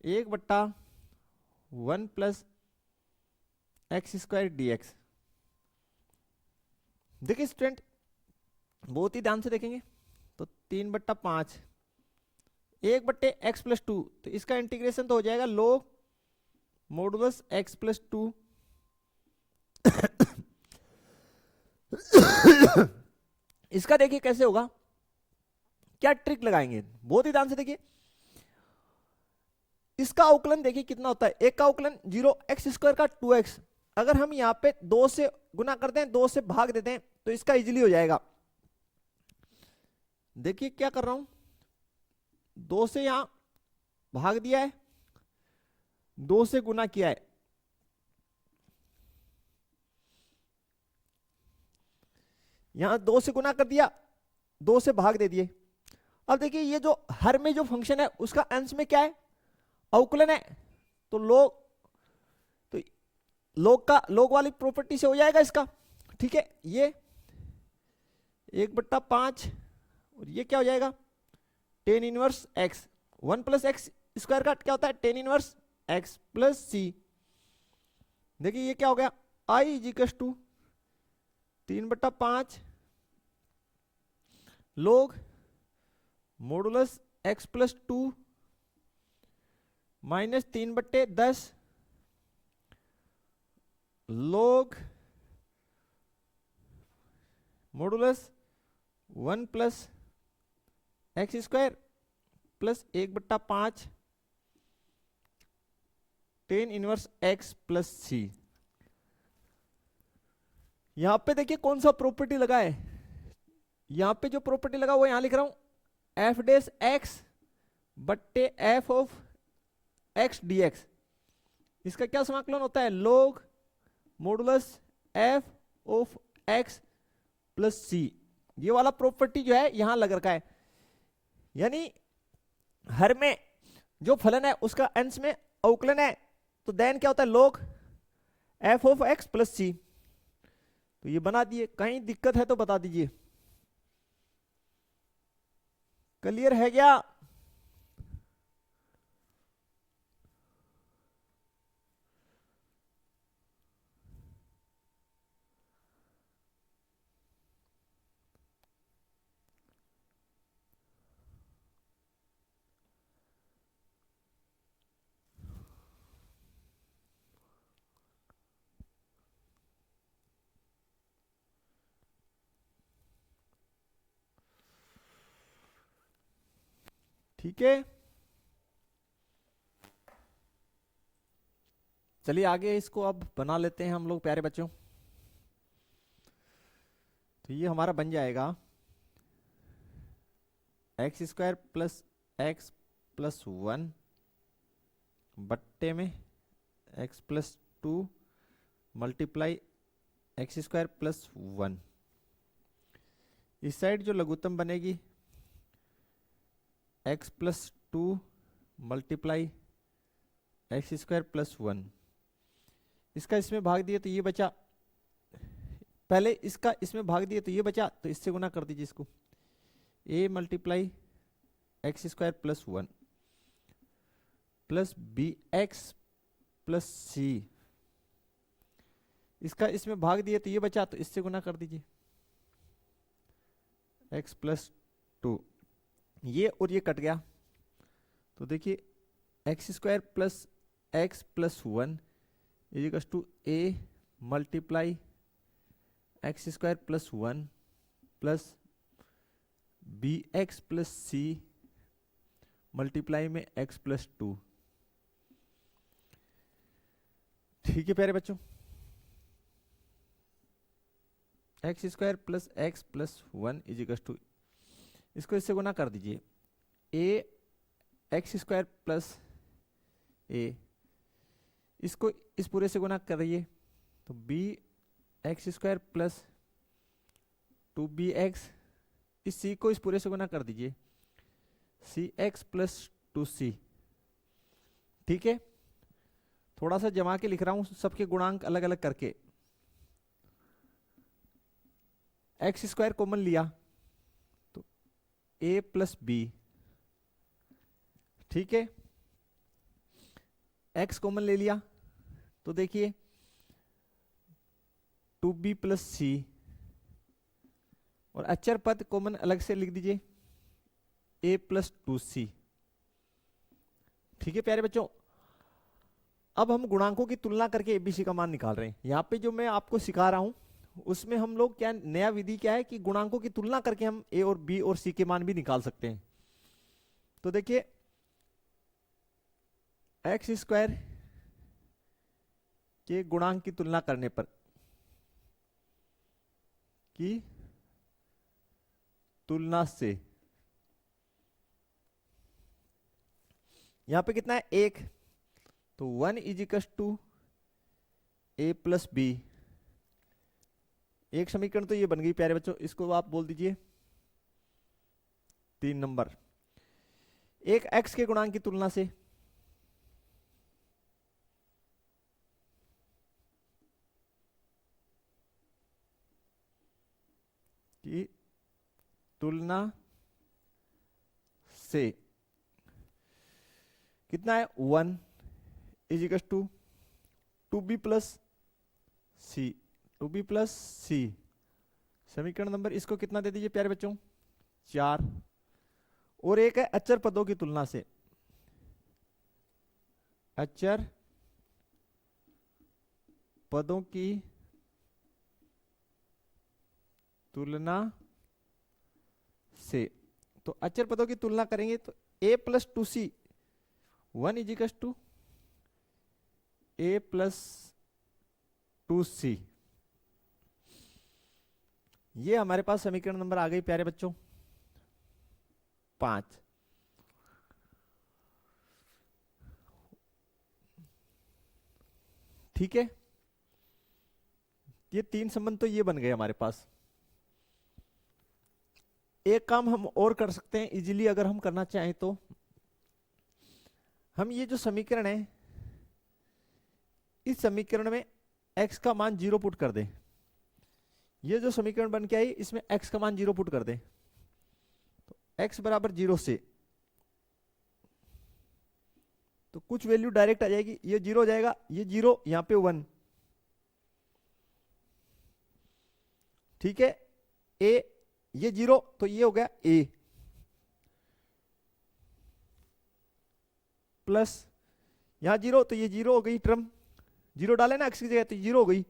1/1+x² dx। देखिए student, बहुत ही ध्यान से देखेंगे तो 3/5 1/x+2, तो इसका इंटीग्रेशन तो हो जाएगा log मॉडुलस x+2 इसका देखिए कैसे होगा, क्या ट्रिक लगाएंगे, बहुत ही ध्यान से देखिए। इसका अवकलन देखिए कितना होता है, एक का अवकलन 0x² का 2x, अगर हम यहां पे 2 से गुना करते हैं, 2 से भाग देते हैं तो इसका इजीली हो जाएगा। देखिए क्या कर रहा हूं, 2 से यहां भाग दिया है, 2 से गुना किया है, यहां 2 से गुना कर दिया, 2 से भाग दे दिए। अब देखिए ये जो हर में जो फंक्शन है उसका अंश में क्या है, अवकलन है, तो लोग वाली प्रॉपर्टी से हो जाएगा इसका। ठीक है, ये 1/5 और ये क्या हो जाएगा tan इनवर्स x, 1+x² का क्या होता है tan इनवर्स x प्लस सी। देखिए ये क्या हो गया, I इज इक्वल टू 3/5 लोग modulus x+2 minus 3/10 log modulus 1+x² plus 1/5 tan inverse x plus c. यहां पे देखिए कौन सा प्रॉपर्टी लगा है, यहां पे जो प्रॉपर्टी लगा वो यहां लिख रहा हूं f'(x) बट्टे f ऑफ x dx। इसका क्या समाकलन होता है, log modulus f of x plus c. ये वाला प्रॉपर्टी जो है यहां लग रखा है, यानी हर में जो फलन है उसका अंश में अवकलन है, तो देन क्या होता है log f of x plus c. तो ये बना दिए, कहीं दिक्कत है तो बता दीजिए। क्लियर है क्या? ठीक है, चलिए आगे इसको अब बना लेते हैं हम लोग प्यारे बच्चों। तो ये हमारा बन जाएगा x square plus x plus 1 बट्टे में X plus 2 multiply x square plus 1। इस साइड जो लघुत्तम बनेगी x plus 2 multiply x square plus 1। इसका इसमें भाग दिए तो ये बचा, पहले इसका इसमें भाग दिए तो ये बचा, तो इससे गुना कर दीजिए इसको, a multiply x square plus 1 plus B x plus c. इसका इसमें भाग दिए तो ये बचा, तो इससे गुना कर दीजिए x प्लस 2। ये और ये कट गया, तो देखिए X square plus x plus 1 इजिकल्स to a multiply x square plus 1 plus B x plus C multiply में x प्लस 2। ठीक है प्यारे बच्चों, X square plus x plus 1 इजिकल्स to, इसको इससे गुना कर दीजिए a X square plus a, इसको इस पूरे से गुना करिए तो b x square plus 2bx, इस c को इस पूरे से गुना कर दीजिए cx प्लस 2c। ठीक है, थोड़ा सा जमा के लिख रहा हूं सबके गुणांक अलग अलग करके। एक्स स्क्वायर कॉमन लिया तो a प्लस बी, ठीक है, x कॉमन ले लिया तो देखिए 2b प्लस सी, और अचर पद कॉमन अलग से लिख दीजिए a प्लस 2c। ठीक है प्यारे बच्चों, अब हम गुणांकों की तुलना करके एबीसी का मान निकाल रहे हैं। यहां पे जो मैं आपको सिखा रहा हूं उसमें हम लोग क्या नया विधि क्या है कि गुणांकों की तुलना करके हम a और b और c के मान भी निकाल सकते हैं। तो देखिए एक्स स्क्वायर के गुणांक की तुलना करने पर की तुलना से यहां पे कितना है 1, तो 1 इजिकल्स टू a प्लस बी। एक समीकरण तो ये बन गई प्यारे बच्चों, इसको आप बोल दीजिए 3 नंबर। एक x के गुणांक की तुलना से की तुलना से कितना है 1 इजिकल्स to 2b plus c, 2b plus c समीकरण नंबर, इसको कितना दे दीजिए प्यारे बच्चों 4। और एक है अचर पदों की तुलना से, अचर पदों की तुलना से। तो अचर पदों की तुलना करेंगे तो a plus 2c 1 इजिकल्स to a plus 2c। ये हमारे पास समीकरण नंबर आ गई प्यारे बच्चों 5। ठीक है, ये 3 संबंध तो ये बन गए हमारे पास। एक काम हम और कर सकते हैं इजीली, अगर हम करना चाहें तो हम ये जो समीकरण है इस समीकरण में x का मान 0 पुट कर दें। ये जो समीकरण बन के आई इसमें x का मान 0 पुट कर दें, तो x बराबर 0 से तो कुछ वैल्यू डायरेक्ट आ जाएगी, ये 0 हो जाएगा, ये 0 यहां पे 1। ठीक है, a ये 0 तो ये हो गया a प्लस यहां 0 तो ये 0 हो गई टर्म, 0 डाले ना x की जगह तो 0 हो गई।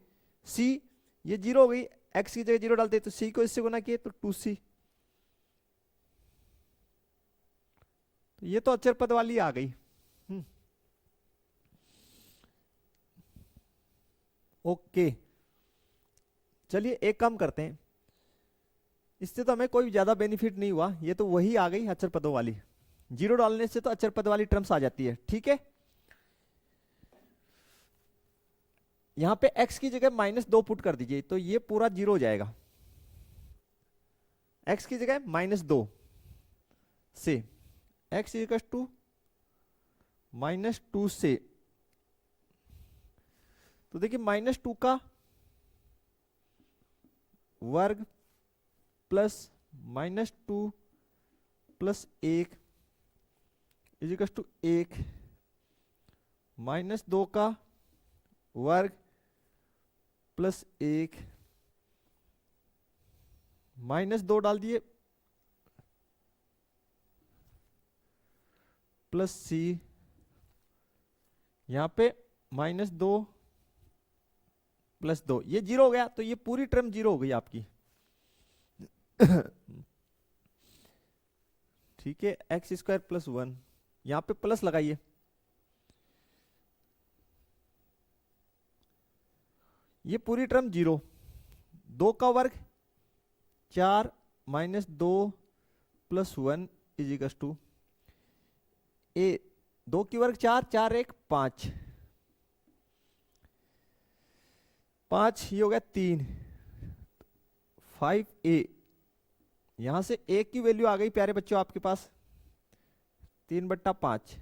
c ये 0 हो गई, x की जगह 0 डालते तो c को इससे गुना किए तो 2c, तो ये तो अचर पद वाली आ गई। ओके, चलिए एक काम करते हैं, इससे तो हमें कोई ज्यादा बेनिफिट नहीं हुआ, ये तो वही आ गई अचर पदों वाली। जीरो डालने से तो अचर पद वाली टर्म्स आ जाती है, ठीक है। यहां पे x की जगह -2 पुट कर दीजिए, तो ये पूरा जीरो हो जाएगा। x की जगह -2 से x इक्वल टू -2 से, तो देखिए -2 का वर्ग प्लस -2 प्लस 1 इक्वल टू 1, -2 का वर्ग प्लस 1, -2 डाल दिए प्लस c, यहां पे -2 प्लस 2, ये जीरो हो गया, तो ये पूरी टर्म जीरो हो गई आपकी। ठीक है, एक्स स्क्वायर प्लस 1, यहां पे प्लस लगाइए, ये पूरी टर्म जीरो, 2 का वर्ग 4 -2 प्लस 1 इजिकल टू ए, 2 की वर्ग 4, 4 1 5, 5 ये हो गया 3, 5a, यहां से a की वैल्यू आ गई प्यारे बच्चों आपके पास 3/5।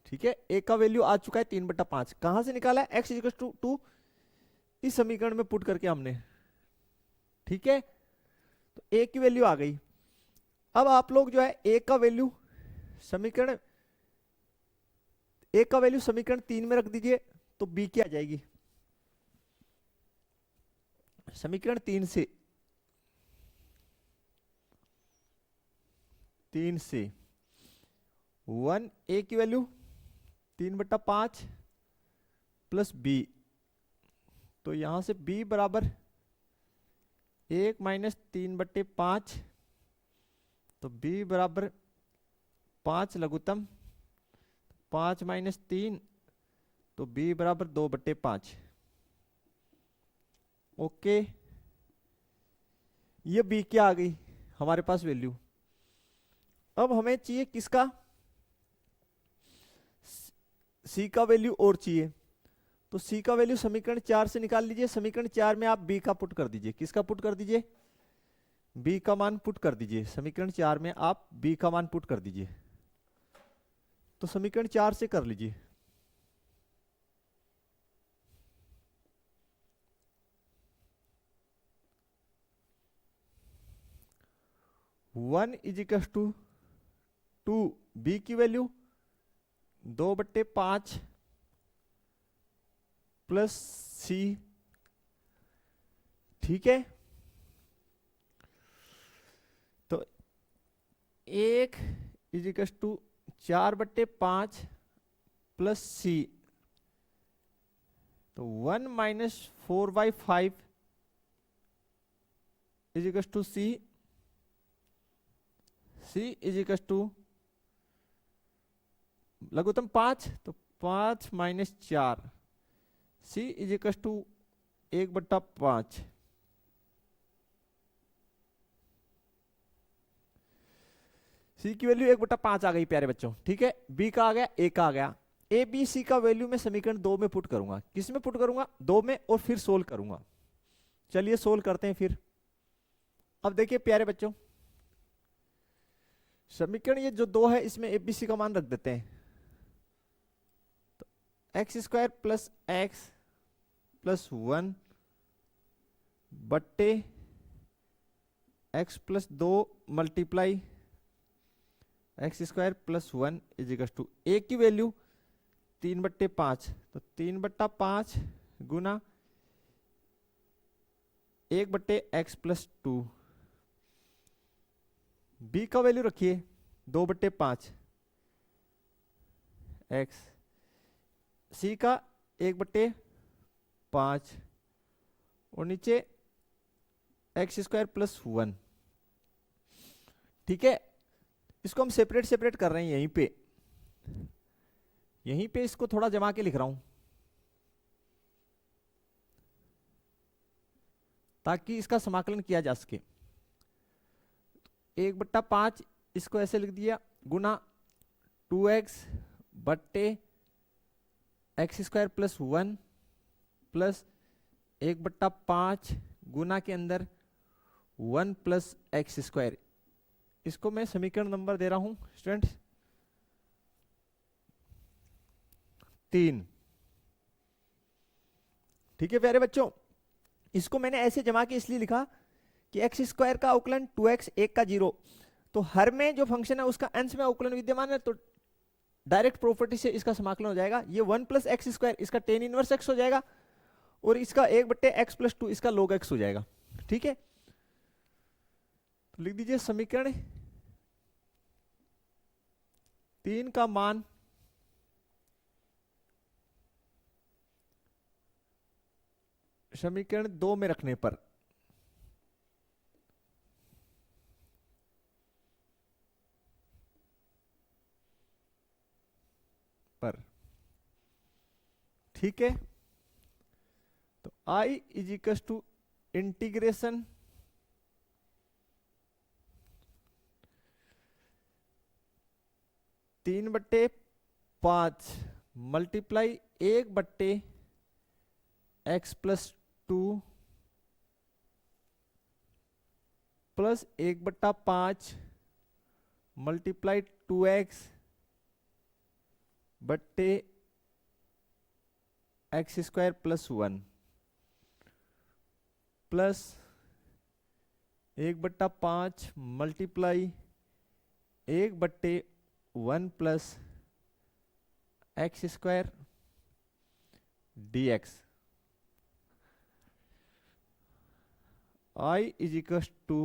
ठीक है, a का वैल्यू आ चुका है 3/5, कहां से निकाला है, x इक्वल टू 2 इस समीकरण में पुट करके हमने। ठीक है, तो a की वैल्यू आ गई। अब आप लोग जो है a का वैल्यू समीकरण, a का वैल्यू समीकरण 3 में रख दीजिए, तो b की आ जाएगी। समीकरण 3 से 1a की वैल्यू 3/5 प्लस b, तो यहां से b बराबर 1 माइनस 3/5, तो b बराबर 5 लघुत्तम 5 माइनस 3, तो b बराबर 2/5। ओके, ये b क्या आ गई हमारे पास वैल्यू। अब हमें चाहिए किसका, c का वैल्यू और चाहिए, तो c का वैल्यू समीकरण 4 से निकाल लीजिए। समीकरण 4 में आप b का पुट कर दीजिए, किसका पुट कर दीजिए, b का मान पुट कर दीजिए। समीकरण 4 में आप b का मान पुट कर दीजिए, तो समीकरण 4 से कर लीजिए। One is equal to 2, b की वैल्यू 2/5 प्लस c। ठीक है, तो 1 is equal to 4/5 plus c, तो 1 minus 4/5 is equal to c, c is equal to लघुत्तम 5, तो 5 minus 4, c is equal to 1/5। c की वैल्यू 1/5 आ गई प्यारे बच्चों। ठीक है, b का आ गया, a का आ गया। a b c का वैल्यू मैं समीकरण 2 में पुट करूंगा। किस में पुट करूंगा, 2 में, और फिर सोल्व करूंगा। चलिए सोल्व करते हैं फिर। अब देखिए प्यारे बच्चों, समीकरण ये जो 2 है इसमें a b c का मान रख देते हैं, तो x square plus x plus 1 बट्टे x plus 2 multiply x square plus 1 is equal to a की वैल्यू 3/5, तो 3/5 गुना 1/x प्लस 2, b का वैल्यू रखिए 2/5 x, c का 1/5, और नीचे एक्स स्क्वायर प्लस 1। ठीक है, इसको हम सेपरेट सेपरेट कर रहे हैं यहीं पे इसको थोड़ा जमा के लिख रहा हूं ताकि इसका समाकलन किया जा सके। 1/5 इसको ऐसे लिख दिया गुना 2x बट्टे x² प्लस 1 प्लस 1/5 गुना के अंदर 1 प्लस x²। इसको मैं समीकरण नंबर दे रहा हूं स्टूडेंट्स 3। ठीक है प्यारे बच्चों, इसको मैंने ऐसे जमा के इसलिए लिखा कि x² का अवकलन 2x 1 का 0, तो हर में जो फंक्शन है उसका अंश में अवकलन विद्यमान है, तो डायरेक्ट प्रॉपर्टी से इसका समाकलन हो जाएगा। ये 1 प्लस x², इसका tan इनवर्स x हो जाएगा, और इसका 1/x प्लस 2 इसका log x हो जाएगा। ठीक है, तो लिख दीजिए समीकरण 3 का मान समीकरण 2 में रखने पर ठीक है, तो I is equal to integration 3/5 multiply 1/x plus 2 plus 1/5 multiply 2x बट्टे x² plus 1 plus 1/5 multiply 1/1 plus x² dx। I is equal to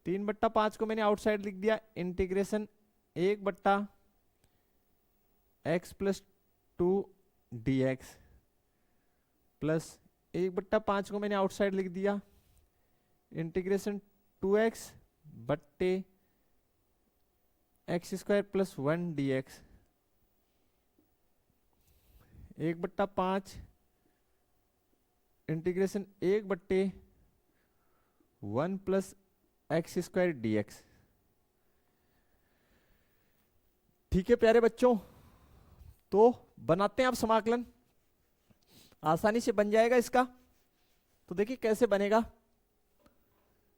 3/5 को मैंने आउटसाइड लिख दिया, integration 1/x plus 2 dx plus 1/5 को मैंने आउटसाइड लिख दिया, इंटीग्रेशन 2x बट्टे x² plus 1 dx 1/5 integration 1/1 plus x² dx। ठीक है प्यारे बच्चों, तो बनाते हैं आप समाकलन, आसानी से बन जाएगा इसका। तो देखिए कैसे बनेगा,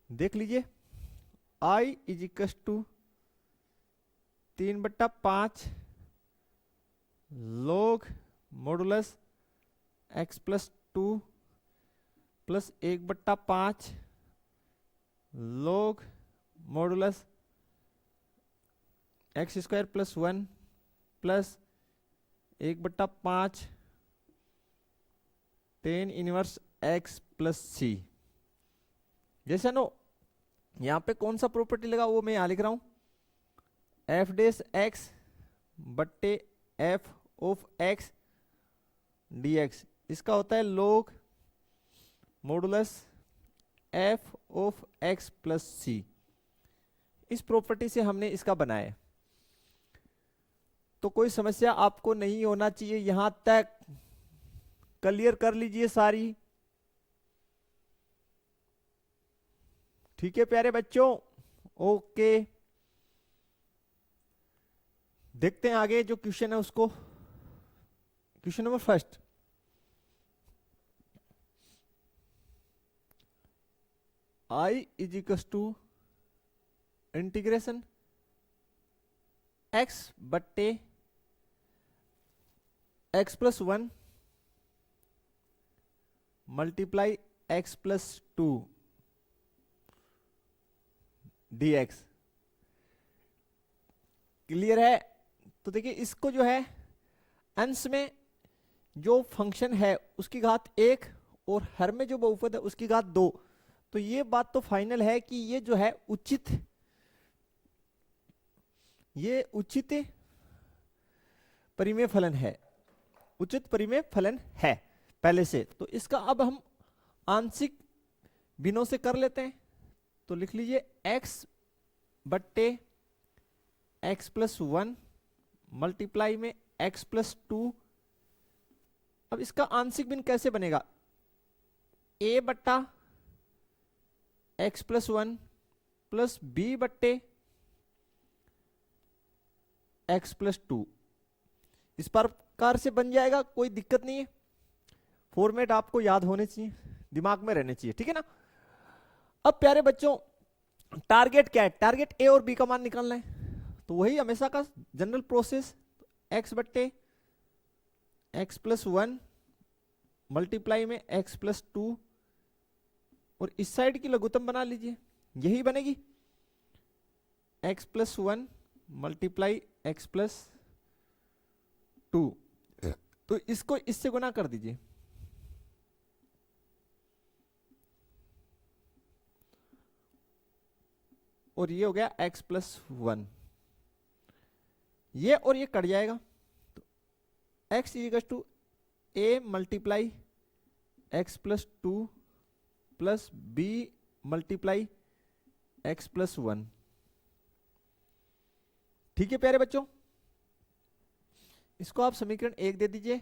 देख लीजिए। I is equal to 3/5 log modulus x plus 2 plus 1/5 log modulus x² plus 1 plus 1/5 tan inverse x plus c। जैसे नो यहां पे कौन सा प्रॉपर्टी लगा वो मैं यहां लिख रहा हूं, f डेस x बट्टे f ऑफ x dx, इसका होता है log modulus f of x plus c। इस प्रॉपर्टी से हमने इसका बनाया है, तो कोई समस्या आपको नहीं होना चाहिए, यहां तक क्लियर कर लीजिए सारी। ठीक है प्यारे बच्चों, ओके। देखते हैं आगे जो क्वेश्चन है उसको, question number first. I is equal to integration x बट्टे x plus 1 multiply x plus 2 dx। Clear है? तो देखिए इसको जो है अंश में जो फंक्शन है उसकी घात 1 और हर में जो बहुपद है उसकी घात 2, तो ये बात तो फाइनल है कि ये जो है उचित परिमेय फलन है, उचित परिमेय फलन है पहले से। तो इसका अब हम आंशिक भिन्नों से कर लेते हैं। तो लिख लीजिए x बट्टे एक्स प्लस वन मल्टीप्लाई में एक्स प्लस टू। अब इसका आंशिक भिन्न कैसे बनेगा? ए बट्टा x plus one plus B बट्टे एक्स प्लस टू। इस प्रकार से बन जाएगा, कोई दिक्कत नहीं है। फॉर्मेट आपको याद होने चाहिए, दिमाग में रहने चाहिए, ठीक है ना। अब प्यारे बच्चों, टारगेट क्या है? टारगेट ए और बी का मान निकालना है, तो वही हमेशा का जनरल प्रोसेस, एक्स बट्टे एक्स प्लस वन मल्टीप्लाई में एक्स प्लस टू, और इस साइड की लघुत्तम बना लीजिए, यही बनेगी x plus one multiply X plus to. तो इसको इससे गुना कर दीजिए, और ये हो गया एक्स प्लस वन। ये और ये कट जाएगा, तो X is equal to A multiply X plus two plus B multiply X plus one. ठीक है प्यारे बच्चों, इसको आप समीकरण एक दे दीजिए,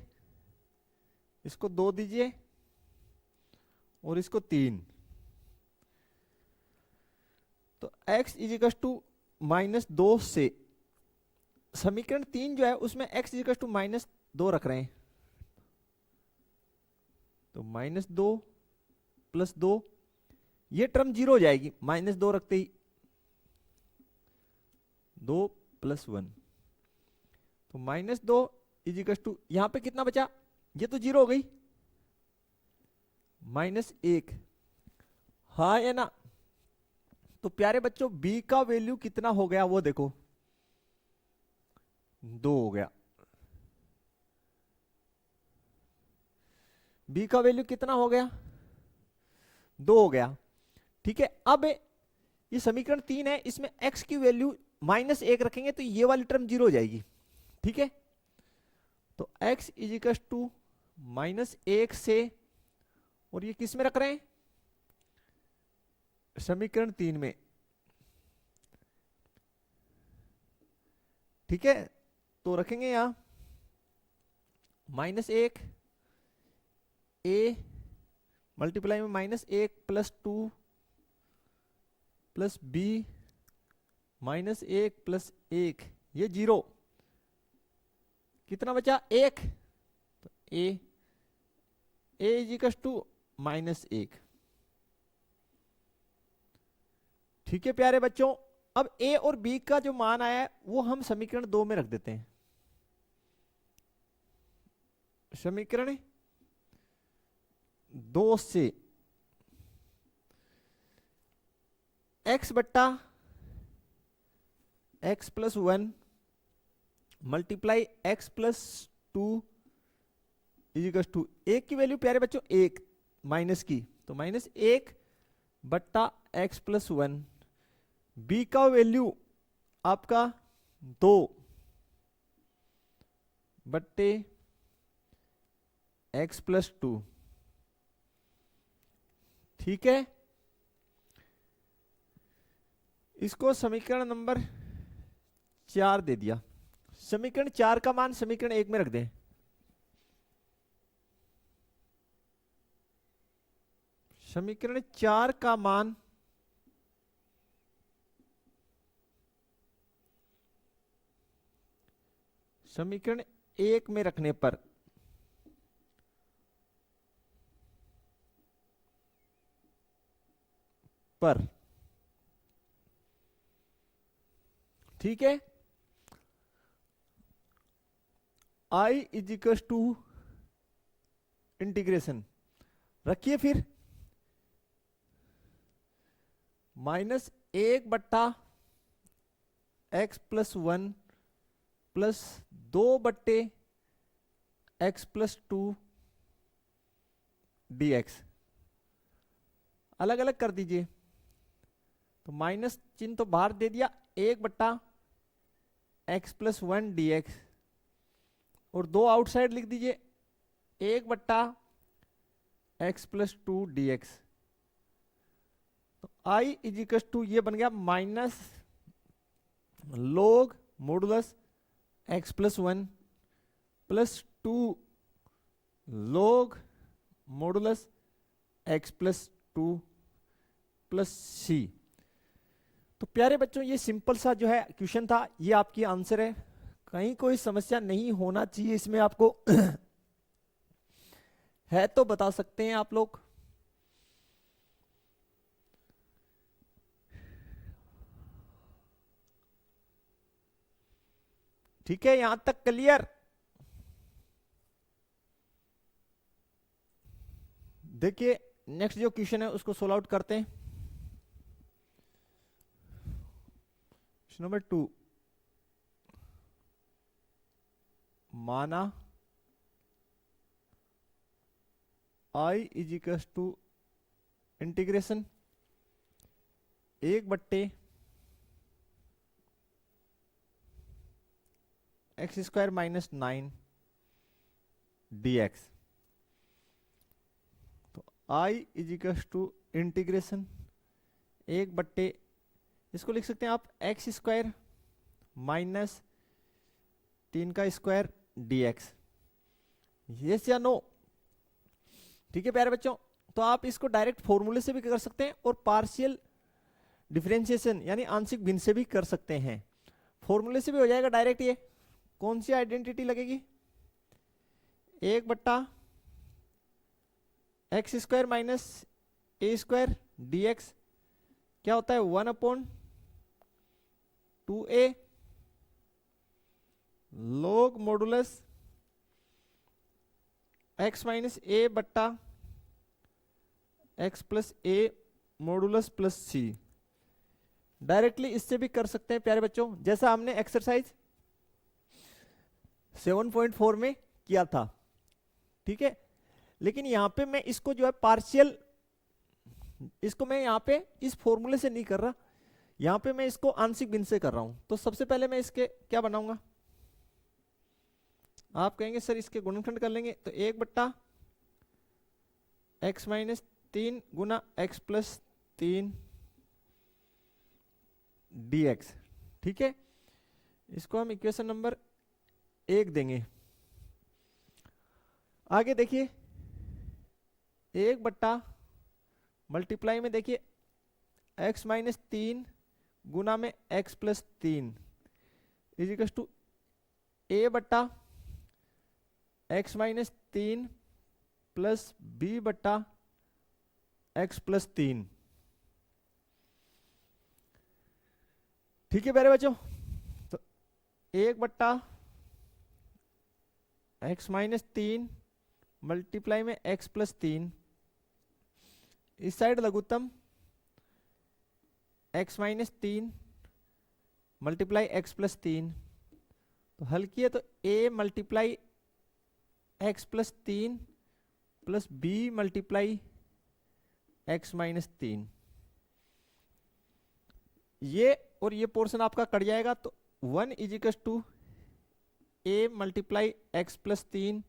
इसको दो दीजिए, और इसको तीन। तो x इजिकल टू माइनस दो से समीकरण तीन जो है उसमें x इजिकल टू माइनस दो रख रहे हैं, तो माइनस दो प्लस दो, ये टर्म जीरो हो जाएगी माइनस दो रखते ही, दो प्लस वन, तो माइनस दो इजिकल टू यहां पे कितना बचा? ये तो जीरो हो गई, माइनस एक। हाँ है ना। तो प्यारे बच्चों b का वैल्यू कितना हो गया वो देखो, दो हो गया। b का वैल्यू कितना हो गया? दो हो गया। ठीक है, अब ये समीकरण तीन है, इसमें x की वैल्यू माइनस एक रखेंगे तो ये वाली टर्म जीरो हो जाएगी। ठीक है, तो x इजिकल टू माइनस एक से, और ये किस में रख रहे हैं? समीकरण तीन में। ठीक है, तो रखेंगे यहां माइनस एक ए मल्टीप्लाई में माइनस एक plus two plus B minus एक प्लस एक, ये जीरो, कितना बचा? एक। तो ए इजिकल टू माइनस एक। ठीक है प्यारे बच्चों, अब a और b का जो मान आया है वो हम समीकरण दो में रख देते हैं। समीकरण दो से x बट्टा x plus one multiply X plus two is equal to, एक की वैल्यू प्यारे बच्चों एक, माइनस की, तो माइनस एक बट्टा एक्स प्लस वन, बी का वैल्यू आपका दो बट्टे एक्स प्लस टू। ठीक है, इसको समीकरण नंबर चार दे दिया। समीकरण चार का मान समीकरण एक में रख दें। समीकरण चार का मान समीकरण एक में रखने पर ठीक है, i इजिकल टू इंटीग्रेशन रखिए, फिर माइनस एक बट्टा एक्स प्लस वन प्लस दो बट्टे X plus two d x, अलग अलग कर दीजिए। तो माइनस चिन्ह तो बाहर दे दिया, एक बट्टा x plus one d x, और दो आउटसाइड लिख दीजिए, एक बट्टा x plus two d x. तो आई इजिकल टू ये बन गया minus log modulus x plus 1 plus 2 log modulus x plus 2 plus c. तो प्यारे बच्चों ये सिंपल सा जो है क्वेश्चन था, ये आपकी आंसर है। कहीं कोई समस्या नहीं होना चाहिए इसमें आपको है तो बता सकते हैं आप लोग। ठीक है, यहां तक क्लियर? देखिए नेक्स्ट जो क्वेश्चन है उसको सोल्व आउट करते हैं। क्वेश्चन नंबर 2, माना I is equal to integration 1/x² minus 9 dx। तो I is equal to integration 1/, इसको लिख सकते हैं आप x² माइनस 3 का स्क्वायर dx। यस या नो? ठीक है प्यारे बच्चों, तो आप इसको डायरेक्ट फॉर्मूले से भी कर सकते हैं और पार्शियल डिफरेंशिएशन यानी आंशिक भिन्न से भी कर सकते हैं। फॉर्मूले से भी हो जाएगा डायरेक्ट। ये कौन सी आइडेंटिटी लगेगी? 1/x² माइनस a² dx क्या होता है? 1/2a log modulus x minus a बट्टा x plus a modulus plus C. Directly इससे भी कर सकते हैं प्यारे बच्चों, जैसा हमने एक्सरसाइज 7.4 में किया था। ठीक है, लेकिन यहां पे मैं इसको जो है पार्शियल, इसको मैं यहां पे इस फॉर्मूले से नहीं कर रहा, यहां पे मैं इसको आंशिक भिन्न से कर रहा हूं। तो सबसे पहले मैं इसके क्या बनाऊंगा? आप कहेंगे सर इसके गुणनखंड कर लेंगे, तो 1/x माइनस 3 गुना x प्लस 3 dx। ठीक है, इसको हम इक्वेशन नंबर 1 देंगे। आगे देखिए 1/ मल्टीप्लाई में देखिए x माइनस 3 गुना में x plus 3 is equal to a/ x minus 3 plus b/ x plus 3। ठीक है प्यारे बच्चों, तो 1/x माइनस 3 मल्टीप्लाई में x प्लस 3, इस साइड लघुत्तम x minus 3 multiply x plus 3। तो हल किए तो a multiply x plus 3 plus b multiply x minus 3। ये और ये पोर्शन आपका कट जाएगा, तो 1 is equal to a multiply x plus 3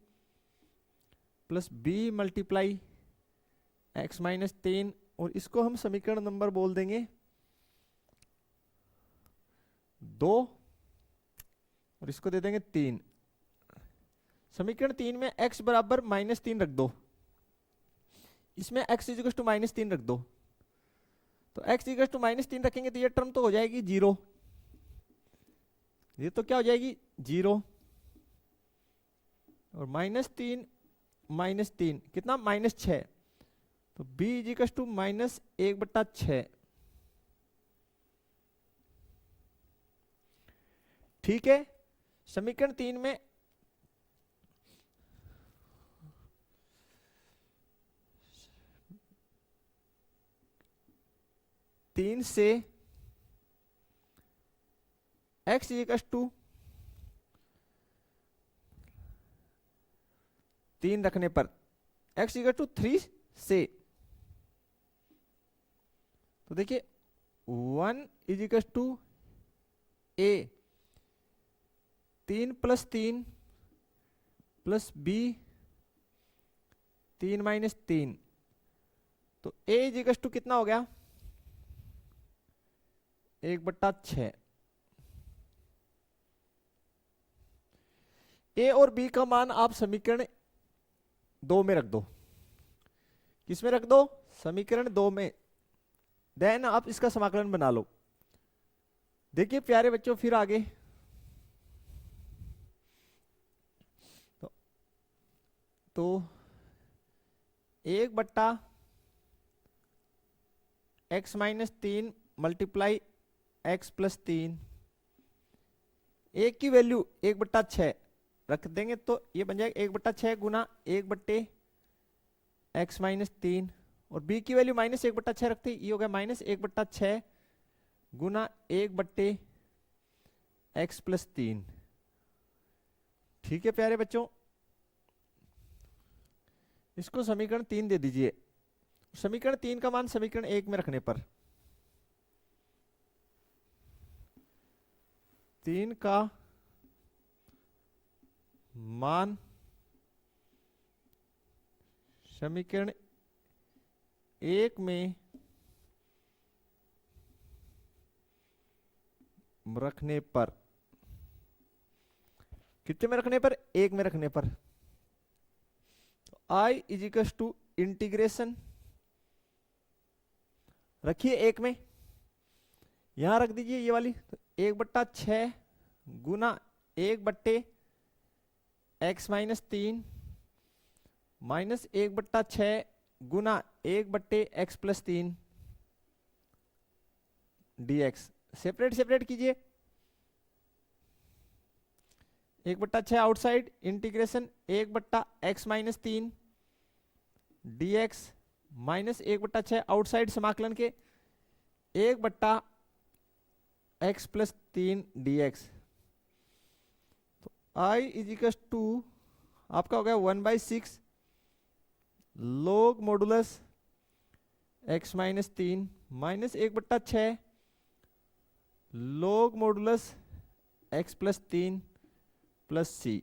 plus b multiply x minus 3, और इसको हम समीकरण नंबर बोल देंगे 2 और इसको दे देंगे 3। समीकरण 3 में x बराबर -3 रख दो, इसमें x इज इक्वल टू -3 रख दो। तो x इक्वल टू -3 रखेंगे तो ये टर्म तो हो जाएगी 0, ये तो क्या हो जाएगी 0, और -3 -3 कितना? -6। तो b इज इक्वल टू -1/6। ठीक है, समीकरण 3 में तीन से x इज इक्वल टू 3 रखने पर x इक्वल टू 3 से, तो देखिए 1 is equal to a 3 plus 3 plus b 3 minus 3, तो a इज इक्वल टू कितना हो गया? 1/6। ए और बी का मान आप समीकरण 2 में रख दो। किस में रख दो? समीकरण 2 में। देन आप इसका समाकलन बना लो। देखिए प्यारे बच्चों, फिर आगे तो 1/(x-3) मल्टीप्लाई x+3, एक की वैल्यू 1/6 रख देंगे तो ये बन जाएगा 1/6 गुना 1/(x-3), और b की वैल्यू -1/6 रखते ये हो गया -1/6 गुना 1/(x+3। ठीक है प्यारे बच्चों, इसको समीकरण 3 दे दीजिए। समीकरण 3 का मान समीकरण 1 में रखने पर 3 का मान समीकरण 1 में रखने पर, कितने में रखने पर? 1 में रखने पर I इजिकल्स टू इंटीग्रेशन, रखिए 1 में, यहां रख दीजिए ये वाली, तो 1/6 गुना 1/(x-3) माइनस 1/6 गुना 1/(x+3) dx। सेपरेट सेपरेट कीजिए, 1/6 outside, integration 1/(x-3) dx minus 1/6 outside समाकलन के 1/(x+3) dx। तो I इजिकल्स टू आपका हो गया 1/6 log modulus x-3 minus 1/6 log modulus x+3 plus c।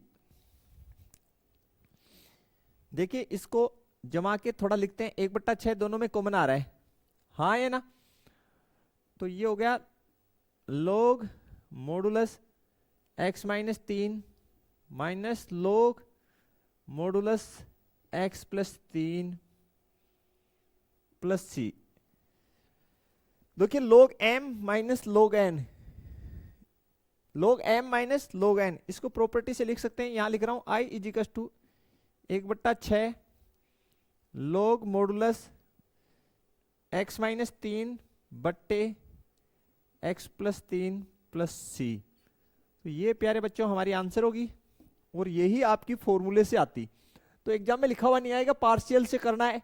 देखिए इसको जमा के थोड़ा लिखते हैं, 1/6 दोनों में कॉमन आ रहा है, हाँ है ना, तो ये हो गया log modulus x-3 minus log modulus x+3 plus c। देखिए log m minus log n, log m minus log n, इसको प्रॉपर्टी से लिख सकते हैं, यहां लिख रहा हूं I equals to 1/6 log modulus x-3 बट्टे x+3 प्लस c। तो ये प्यारे बच्चों हमारी आंसर होगी, और यही आपकी फॉर्मूले से आती। तो एग्जाम में लिखा हुआ नहीं आएगा पार्शियल से करना है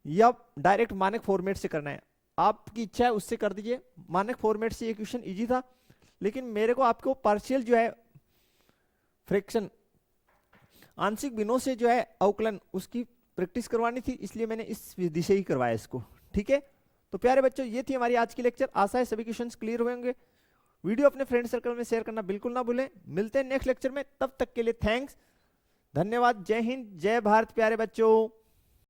या डायरेक्ट मानक फॉर्मेट से करना है, आपकी इच्छा है उससे कर दीजिए। मानक फॉर्मेट से ये क्वेश्चन इजी था, लेकिन मेरे को आपको पार्शियल जो है फ्रैक्शन आंशिक भिन्नों से जो है अवकलन उसकी प्रैक्टिस करवानी थी, इसलिए मैंने इस विधि से ही करवाया इसको। ठीक है, तो प्यारे बच्चों ये थी हमारी आज की लेक्चर। आशा है सभी क्वेश्चंस क्लियर होंगे। वीडियो अपने फ्रेंड सर्कल में शेयर करना बिल्कुल ना भूलें। मिलते हैं नेक्स्ट लेक्चर में, तब तक के लिए थैंक्स, धन्यवाद, जय हिंद, जय भारत प्यारे बच्चों।